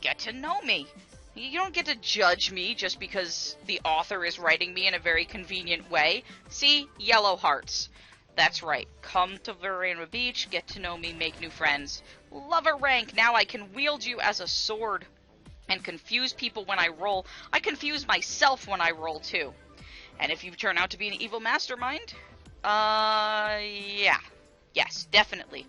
get to know me. You don't get to judge me just because the author is writing me in a very convenient way. See? Yellow hearts. That's right. Come to Verena Beach, get to know me, make new friends. Lover rank. Now I can wield you as a sword and confuse people when I roll. I confuse myself when I roll, too. And if you turn out to be an evil mastermind, yeah. Yes, definitely.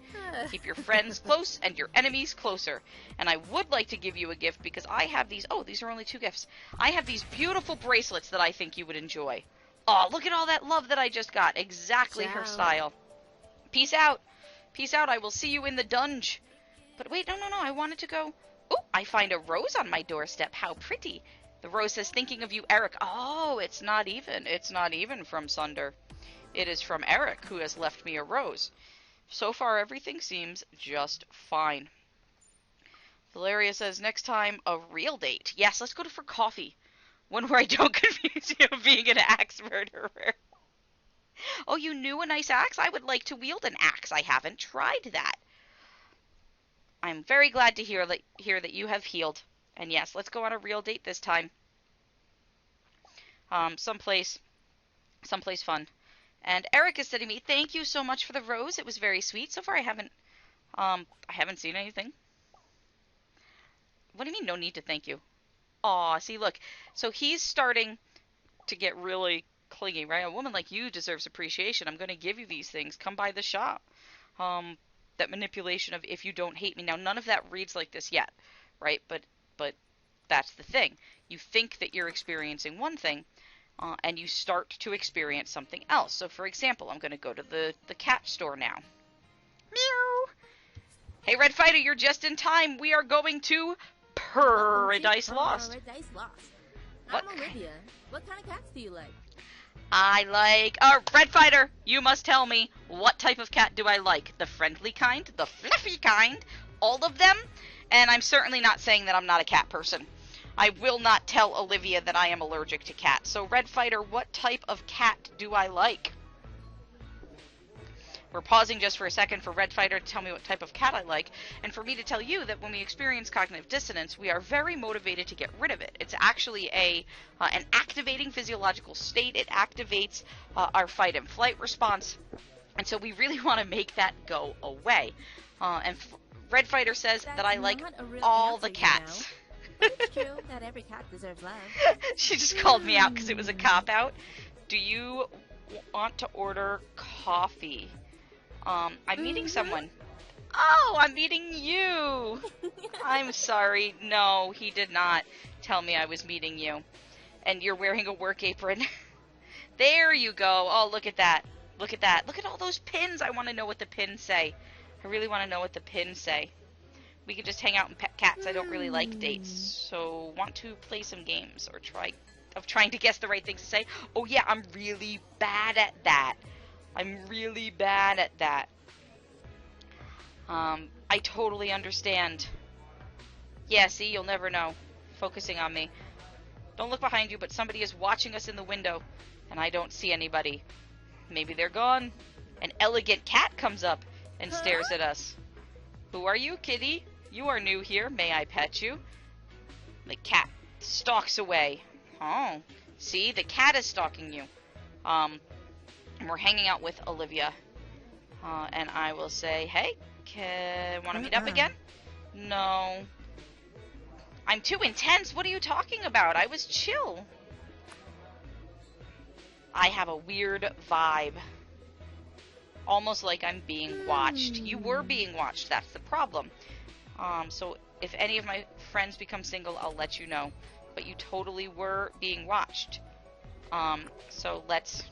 Keep your friends close and your enemies closer. And I would like to give you a gift because I have these... Oh, these are only 2 gifts. I have these beautiful bracelets that I think you would enjoy. Oh, look at all that love that I just got. Exactly her style. Peace out. Peace out. I will see you in the dungeon. But wait, no. I wanted to go... Oh, I find a rose on my doorstep. How pretty. The rose says, thinking of you, Eric. Oh, it's not even. It's not even from Sunder. It is from Eric, who has left me a rose. So far, everything seems just fine. Valeria says, next time, a real date. Yes, let's go for coffee. One where I don't confuse you of being an axe murderer. Oh, you knew a nice axe? I would like to wield an axe. I haven't tried that. I'm very glad to hear that you have healed. And yes, let's go on a real date this time. Someplace fun. And Eric is sending me, thank you so much for the rose. It was very sweet. So far I haven't seen anything. What do you mean no need to thank you? Aw, see, look. So he's starting to get really clingy, right? A woman like you deserves appreciation. I'm going to give you these things. Come by the shop. That manipulation of if you don't hate me. Now, none of that reads like this yet, right? But that's the thing. You think that you're experiencing one thing, and you start to experience something else. So, for example, I'm going to go to the cat store now. Meow. Hey, Red Fighter, you're just in time. We are going to Paradise Lost. Paradise Lost. What? I'm Olivia. What kind of cats do you like? I like... Red Fighter, you must tell me, what type of cat do I like? The friendly kind? The fluffy kind? All of them? And I'm certainly not saying that I'm not a cat person. I will not tell Olivia that I am allergic to cats. So, Red Fighter, what type of cat do I like? We're pausing just for a second for Red Fighter to tell me what type of cat I like, and for me to tell you that when we experience cognitive dissonance, we are very motivated to get rid of it. It's actually an activating physiological state. It activates our fight and flight response, and so we really want to make that go away. And Red Fighter says that I like all the cats. It's true that every cat deserves love. She just called me out because it was a cop-out. Do you want to order coffee? I'm meeting someone. Oh, I'm meeting you! I'm sorry. No, he did not tell me I was meeting you. And you're wearing a work apron. There you go. Oh, look at that. Look at that. Look at all those pins. I want to know what the pins say. I really want to know what the pins say. We could just hang out and pet cats. I don't really like dates. So, want to play some games or trying to guess the right things to say. Oh yeah, I'm really bad at that. I'm really bad at that. I totally understand. Yeah, see, you'll never know. Focusing on me. Don't look behind you, but somebody is watching us in the window, and I don't see anybody. Maybe they're gone. An elegant cat comes up and stares at us. Who are you, kitty? You are new here. May I pet you? The cat stalks away. Oh, see, the cat is stalking you. And we're hanging out with Olivia. And I will say, hey, want to meet up again? No. I'm too intense. What are you talking about? I was chill. I have a weird vibe. Almost like I'm being watched. You were being watched. That's the problem. So if any of my friends become single, I'll let you know. But you totally were being watched. So let's...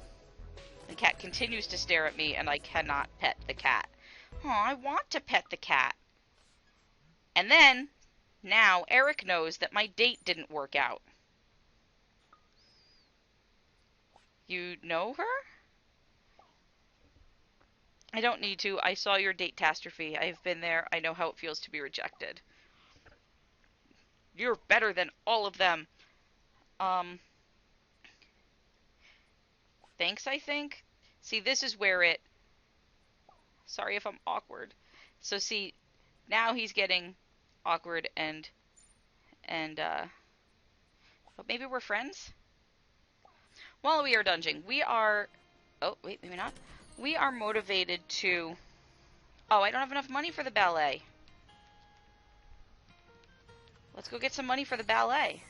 The cat continues to stare at me, and I cannot pet the cat. Oh, I want to pet the cat. And then, now, Eric knows that my date didn't work out. You know her? I don't need to. I saw your date-tastrophe. I've been there. I know how it feels to be rejected. You're better than all of them. Thanks, I think. See, this is where it... Sorry if I'm awkward. So, see, now he's getting awkward and but maybe we're friends? While we are dunging, we are... Oh, wait, maybe not. We are motivated to... Oh, I don't have enough money for the ballet. Let's go get some money for the ballet.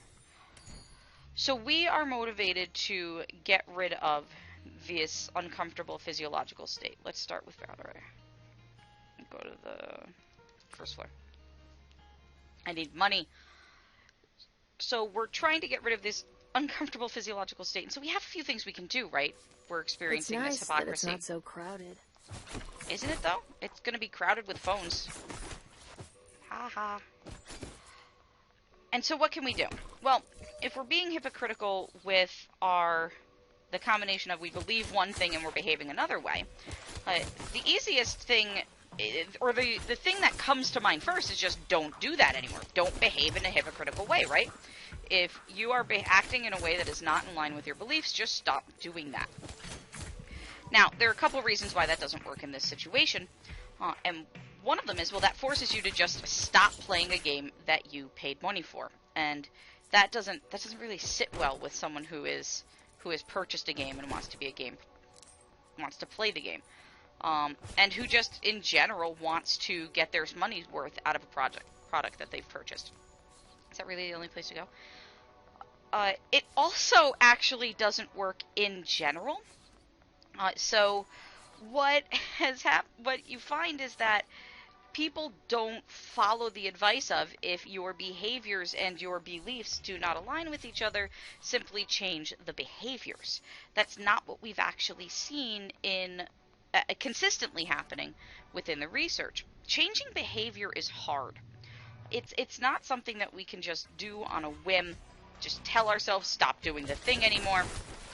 So we are motivated to get rid of this uncomfortable physiological state. Let's start with ballet. Go to the first floor. I need money. So we're trying to get rid of this uncomfortable physiological state. And so we have a few things we can do, right? We're experiencing this hypocrisy. It's nice that it's not so crowded. Isn't it, though? It's going to be crowded with phones. Ha ha. And so what can we do? Well, if we're being hypocritical with the combination of we believe one thing and we're behaving another way, the easiest thing, or the thing that comes to mind first is just don't do that anymore. Don't behave in a hypocritical way, right? If you are acting in a way that is not in line with your beliefs, just stop doing that. Now, there are a couple of reasons why that doesn't work in this situation, and one of them is, well, that forces you to just stop playing a game that you paid money for, and that doesn't really sit well with someone who has purchased a game and wants to play the game, and who just in general wants to get their money's worth out of a product that they've purchased. Is that really the only place to go? It also actually doesn't work in general. So what you find is that people don't follow the advice of, if your behaviors and your beliefs do not align with each other, simply change the behaviors. That's not what we've actually seen in consistently happening within the research. Changing behavior is hard. It's not something that we can just do on a whim, just tell ourselves stop doing the thing anymore,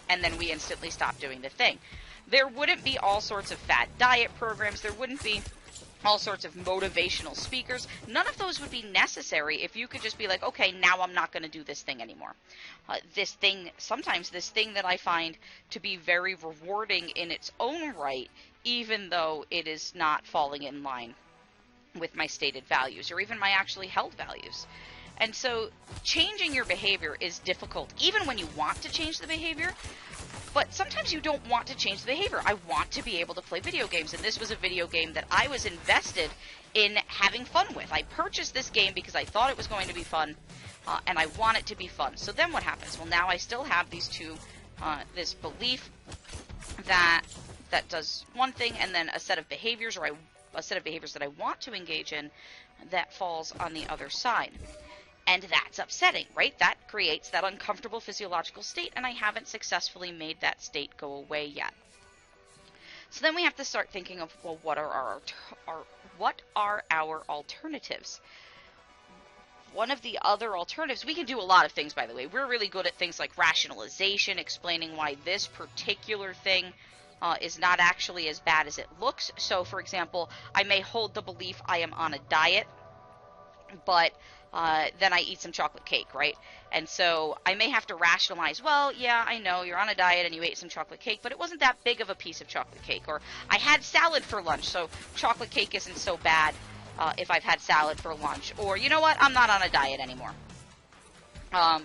and then we instantly stop doing the thing. There wouldn't be all sorts of fad diet programs, there wouldn't be all sorts of motivational speakers. None of those would be necessary if you could just be like, okay, now I'm not going to do this thing anymore. Sometimes this thing that I find to be very rewarding in its own right, even though it is not falling in line with my stated values or even my actually held values. And so changing your behavior is difficult, even when you want to change the behavior. But sometimes you don't want to change the behavior. I want to be able to play video games, and this was a video game that I was invested in having fun with. I purchased this game because I thought it was going to be fun, and I want it to be fun. So then what happens? Well, now I still have these two, this belief that does one thing, and then a set of behaviors, or I a set of behaviors that I want to engage in that falls on the other side. And that's upsetting, right? That creates that uncomfortable physiological state, and I haven't successfully made that state go away yet. So then we have to start thinking of, well, what are our alternatives? One of the other alternatives, we can do a lot of things, by the way. We're really good at things like rationalization, explaining why this particular thing is not actually as bad as it looks. So, for example, I may hold the belief I am on a diet, but then I eat some chocolate cake, right? And so I may have to rationalize, well, yeah, I know you're on a diet and you ate some chocolate cake, but it wasn't that big of a piece of chocolate cake. Or I had salad for lunch, so chocolate cake isn't so bad if I've had salad for lunch. Or, you know what, I'm not on a diet anymore. Now,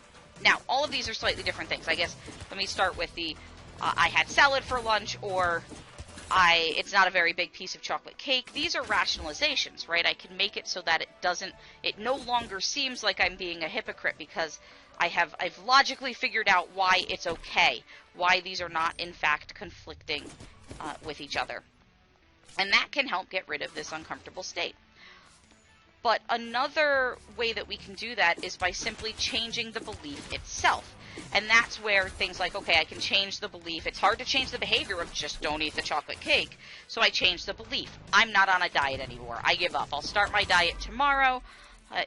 all of these are slightly different things. I guess let me start with the I had salad for lunch, or it's not a very big piece of chocolate cake. These are rationalizations, right? I can make it so that it no longer seems like I'm being a hypocrite because I've logically figured out why it's okay, why these are not in fact conflicting with each other. And that can help get rid of this uncomfortable state. But another way that we can do that is by simply changing the belief itself. And that's where things like, okay, I can change the belief. It's hard to change the behavior of just don't eat the chocolate cake. So I change the belief. I'm not on a diet anymore. I give up. I'll start my diet tomorrow.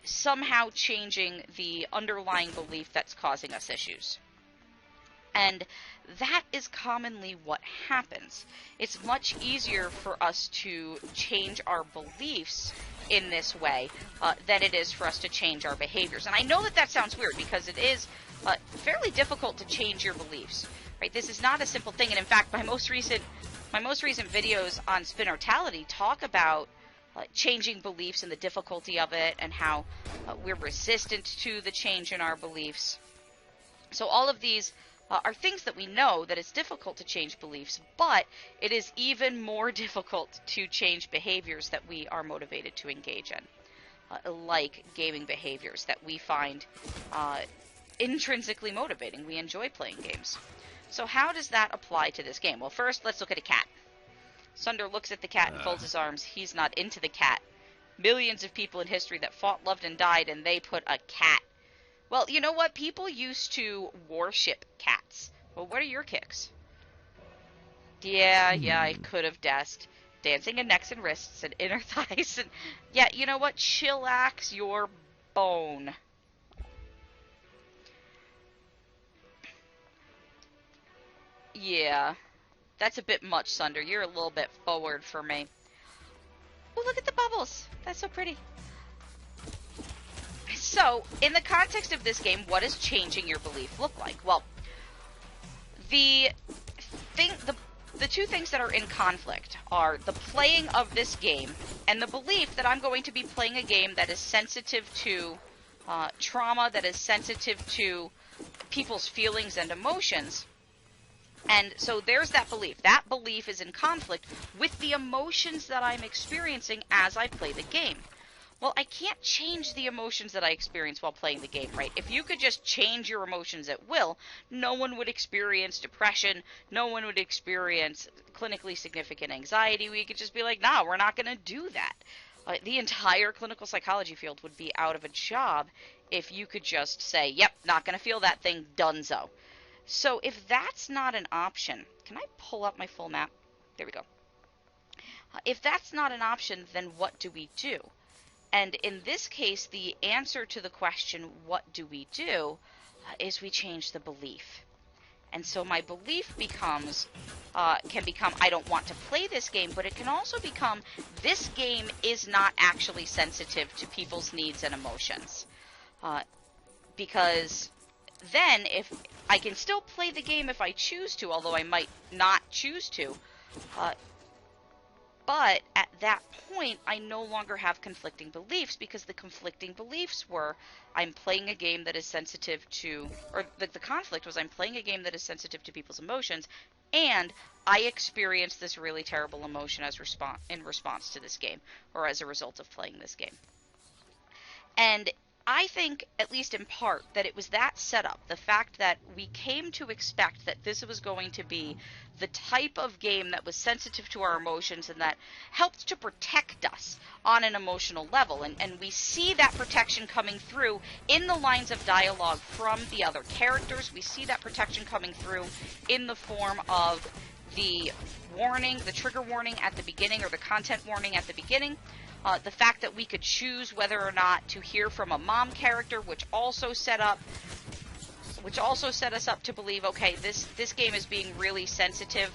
Somehow changing the underlying belief that's causing us issues. And that is commonly what happens. It's much easier for us to change our beliefs in this way than it is for us to change our behaviors. And I know that sounds weird because it is fairly difficult to change your beliefs, right? This is not a simple thing. And in fact, my most recent videos on spinnertality talk about changing beliefs and the difficulty of it, and how we're resistant to the change in our beliefs. So all of these are things that we know that it's difficult to change beliefs, but it is even more difficult to change behaviors that we are motivated to engage in, like gaming behaviors that we find intrinsically motivating. We enjoy playing games. So how does that apply to this game? Well, first, let's look at a cat. Sunder looks at the cat and folds his arms. He's not into the cat. Millions of people in history that fought, loved, and died, and they put a cat. Well, you know what? People used to worship cats. Well, what are your kicks? Yeah, I could have guessed. Dancing in necks and wrists and inner thighs. And yeah, you know what? Chillax your bone. Yeah, that's a bit much, Sunder. You're a little bit forward for me. Oh, look at the bubbles. That's so pretty. So, in the context of this game, what does changing your belief look like? Well, the two things that are in conflict are the playing of this game and the belief that I'm going to be playing a game that is sensitive to trauma, that is sensitive to people's feelings and emotions. And so there's that belief. That belief is in conflict with the emotions that I'm experiencing as I play the game. Well, I can't change the emotions that I experience while playing the game, right? If you could just change your emotions at will, no one would experience depression, no one would experience clinically significant anxiety. We could just be like, nah, we're not going to do that. The entire clinical psychology field would be out of a job if you could just say, yep, not going to feel that thing, donezo. So if that's not an option, can I pull up my full map? There we go. If that's not an option, then what do we do? And in this case, the answer to the question, what do we do, is we change the belief. And so my belief can become, I don't want to play this game, but it can also become, this game is not actually sensitive to people's needs and emotions. Because then, if I can still play the game if I choose to, although I might not choose to, but at that point, I no longer have conflicting beliefs, because the conflicting beliefs were, I'm playing a game that is sensitive to, or the conflict was, I'm playing a game that is sensitive to people's emotions, and I experience this really terrible emotion in response to this game, or as a result of playing this game. And I think, at least in part, that it was that setup, the fact that we came to expect that this was going to be the type of game that was sensitive to our emotions and that helped to protect us on an emotional level. And we see that protection coming through in the lines of dialogue from the other characters. We see that protection coming through in the form of the warning, the trigger warning at the beginning, or the content warning at the beginning. The fact that we could choose whether or not to hear from a mom character, which also set us up to believe, okay, this game is being really sensitive,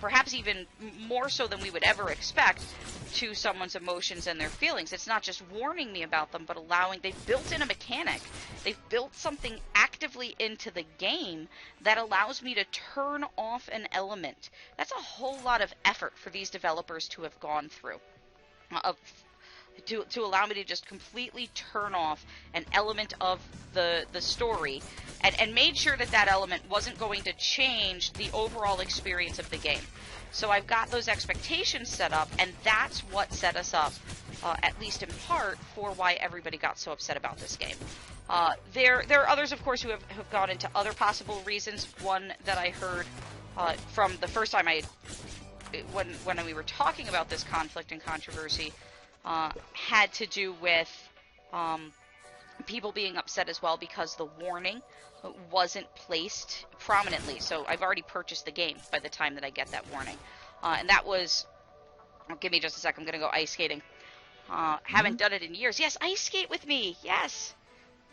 perhaps even more so than we would ever expect, to someone's emotions and their feelings. It's not just warning me about them, but they've built in a mechanic. They've built something actively into the game that allows me to turn off an element. That's a whole lot of effort for these developers to have gone through. To allow me to just completely turn off an element of the story and made sure that element wasn't going to change the overall experience of the game. So I've got those expectations set up, and that's what set us up, at least in part, for why everybody got so upset about this game. There are others, of course, who have gone into other possible reasons. One that I heard from the first time when we were talking about this conflict and controversy, had to do with people being upset as well because the warning wasn't placed prominently. So I've already purchased the game by the time that I get that warning. And that was... give me just a sec, I'm going to go ice skating. Haven't done it in years. Yes, ice skate with me! Yes!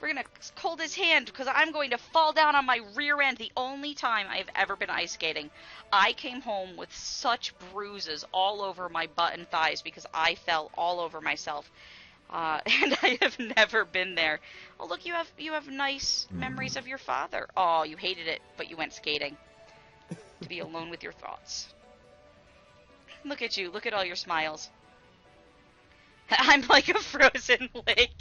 We're going to hold his hand because I'm going to fall down on my rear end. The only time I've ever been ice skating, I came home with such bruises all over my butt and thighs because I fell all over myself. And I have never been there. Oh, look, you have nice memories of your father. Oh, you hated it, but you went skating to be alone with your thoughts. Look at you. Look at all your smiles. I'm like a frozen lake.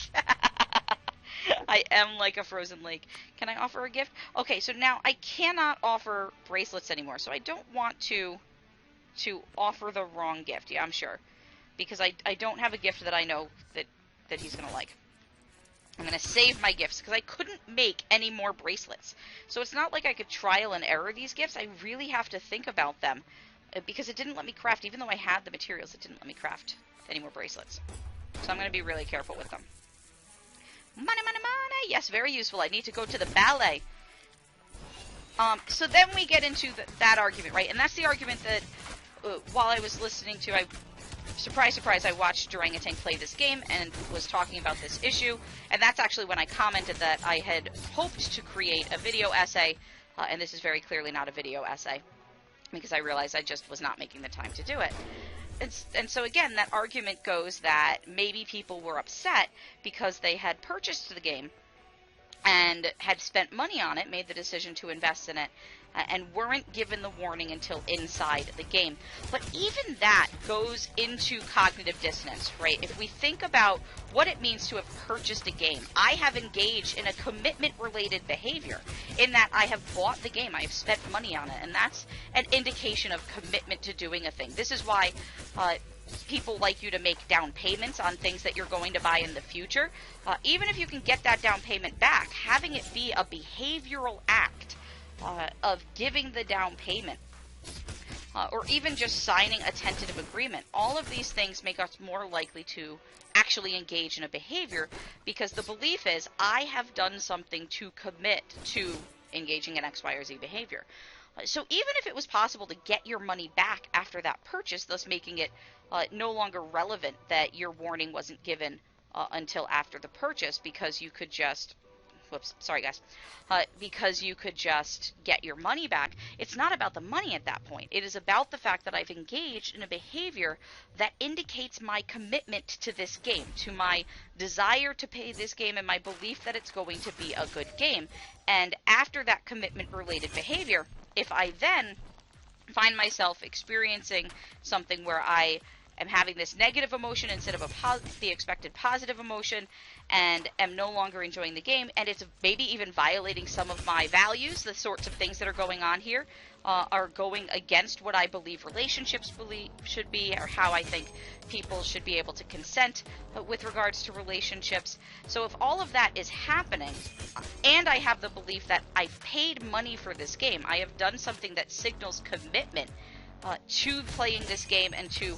I am like a frozen lake. Can I offer a gift? Okay, so now I cannot offer bracelets anymore, so I don't want to offer the wrong gift. Yeah, I'm sure. Because I don't have a gift that I know that he's going to like. I'm going to save my gifts, because I couldn't make any more bracelets. So it's not like I could trial and error these gifts. I really have to think about them, because it didn't let me craft. Even though I had the materials, it didn't let me craft any more bracelets. So I'm going to be really careful with them. Money, money, money! Yes, very useful. I need to go to the ballet. So then we get into that argument, right? And that's the argument that, while I was listening to, surprise, surprise, I watched Orangutan play this game and was talking about this issue. And that's actually when I commented that I had hoped to create a video essay, and this is very clearly not a video essay, because I realized I just was not making the time to do it. And so again, that argument goes that maybe people were upset because they had purchased the game and had spent money on it, made the decision to invest in it, and weren't given the warning until inside the game. But even that goes into cognitive dissonance, right? If we think about what it means to have purchased a game, I have engaged in a commitment-related behavior in that I have bought the game, I have spent money on it, and that's an indication of commitment to doing a thing. This is why people like you to make down payments on things that you're going to buy in the future. Even if you can get that down payment back, having it be a behavioral act of giving the down payment, or even just signing a tentative agreement. All of these things make us more likely to actually engage in a behavior, because the belief is, I have done something to commit to engaging in X, Y, or Z behavior. So even if it was possible to get your money back after that purchase, thus making it no longer relevant that your warning wasn't given until after the purchase, because you could just... Whoops, sorry guys. Because you could just get your money back. It's not about the money at that point. It is about the fact that I've engaged in a behavior that indicates my commitment to this game, to my desire to pay this game, and my belief that it's going to be a good game. And after that commitment-related behavior, if I then find myself experiencing something where I am having this negative emotion instead of the expected positive emotion, and am no longer enjoying the game, and it's maybe even violating some of my values. The sorts of things that are going on here are going against what I believe relationships should be, or how I think people should be able to consent with regards to relationships. So if all of that is happening, and I have the belief that I've paid money for this game, I have done something that signals commitment to playing this game and to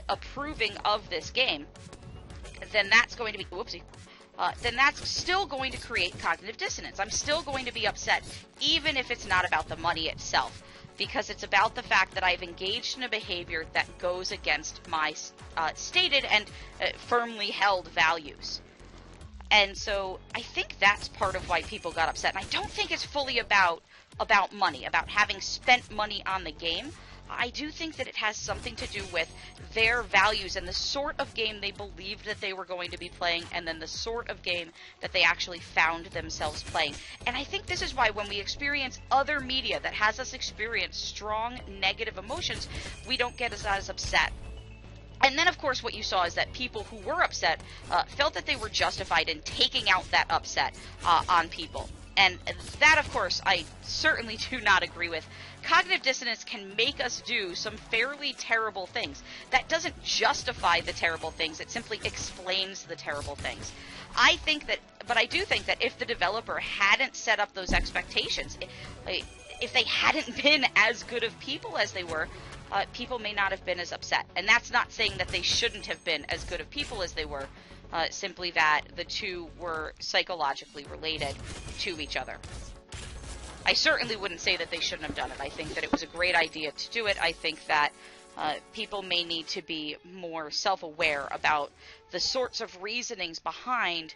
approving of this game, then that's going to be, then that's still going to create cognitive dissonance. I'm still going to be upset, even if it's not about the money itself, because it's about the fact that I've engaged in a behavior that goes against my stated and firmly held values. And so I think that's part of why people got upset. And I don't think it's fully about money, about having spent money on the game. I do think that it has something to do with their values and the sort of game they believed that they were going to be playing, and then the sort of game that they actually found themselves playing. And I think this is why when we experience other media that has us experience strong negative emotions, we don't get as upset. And then, of course, what you saw is that people who were upset felt that they were justified in taking out that upset on people. And that, of course, I certainly do not agree with. Cognitive dissonance can make us do some fairly terrible things. That doesn't justify the terrible things. It simply explains the terrible things. I do think that if the developer hadn't set up those expectations, if they hadn't been as good of people as they were, people may not have been as upset. And that's not saying that they shouldn't have been as good of people as they were. Simply that the two were psychologically related to each other. I certainly wouldn't say that they shouldn't have done it. I think that it was a great idea to do it. I think that people may need to be more self-aware about the sorts of reasonings behind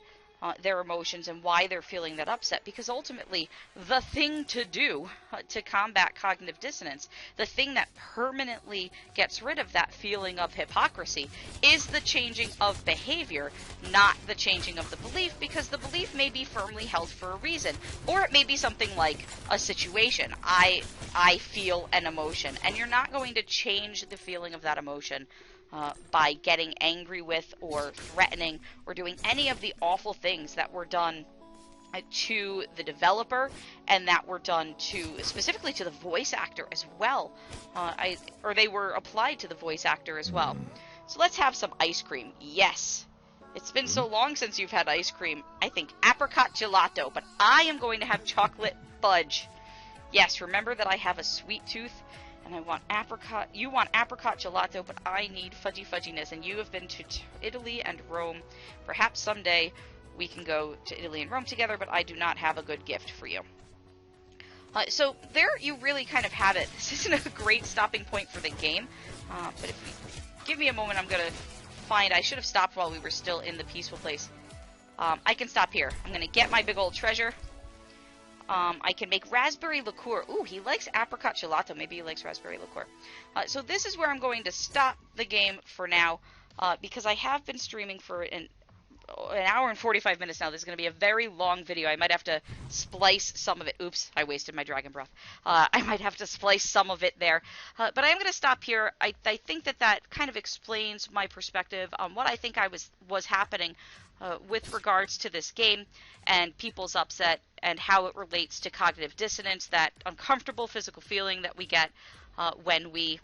their emotions and why they're feeling that upset, because ultimately the thing to do to combat cognitive dissonance, the thing that permanently gets rid of that feeling of hypocrisy, is the changing of behavior, not the changing of the belief, because the belief may be firmly held for a reason, or it may be something like a situation. I feel an emotion, and you're not going to change the feeling of that emotion by getting angry with or threatening or doing any of the awful things that were done to the developer and that were done specifically to the voice actor as well. Or they were applied to the voice actor as well. So let's have some ice cream. Yes. It's been so long since you've had ice cream. I think apricot gelato, but I am going to have chocolate fudge. Yes, remember that I have a sweet tooth. And I want apricot, you want apricot gelato, but I need fudginess, and you have been to Italy and Rome. Perhaps someday we can go to Italy and Rome together, but I do not have a good gift for you. So there you really kind of have it. This isn't a great stopping point for the game, but if you give me a moment, I'm going to find, I should have stopped while we were still in the peaceful place. I can stop here. I'm going to get my big old treasure. I can make raspberry liqueur. Ooh, he likes apricot gelato. Maybe he likes raspberry liqueur. So this is where I'm going to stop the game for now, because I have been streaming for an hour and 45 minutes now. This is going to be a very long video. I might have to splice some of it. Oops, I wasted my dragon breath. I might have to splice some of it there. But I am going to stop here. I think that kind of explains my perspective on what I think was happening with regards to this game and people's upset and how it relates to cognitive dissonance, that uncomfortable physical feeling that we get when we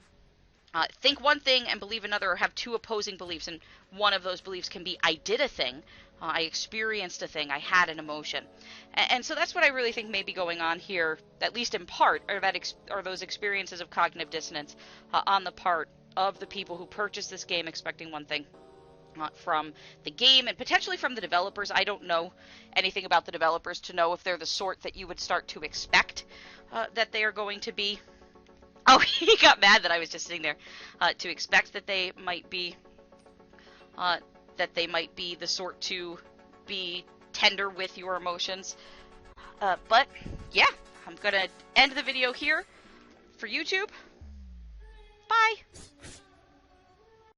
think one thing and believe another, or have two opposing beliefs, and one of those beliefs can be I did a thing, I experienced a thing, I had an emotion. And so that's what I really think may be going on here, at least in part, are those experiences of cognitive dissonance on the part of the people who purchased this game expecting one thing from the game, and potentially from the developers. I don't know anything about the developers to know if they're the sort that you would start to expect that they are going to be. Oh, he got mad that I was just sitting there. To expect that they might be the sort to be tender with your emotions. But yeah, I'm gonna end the video here for YouTube.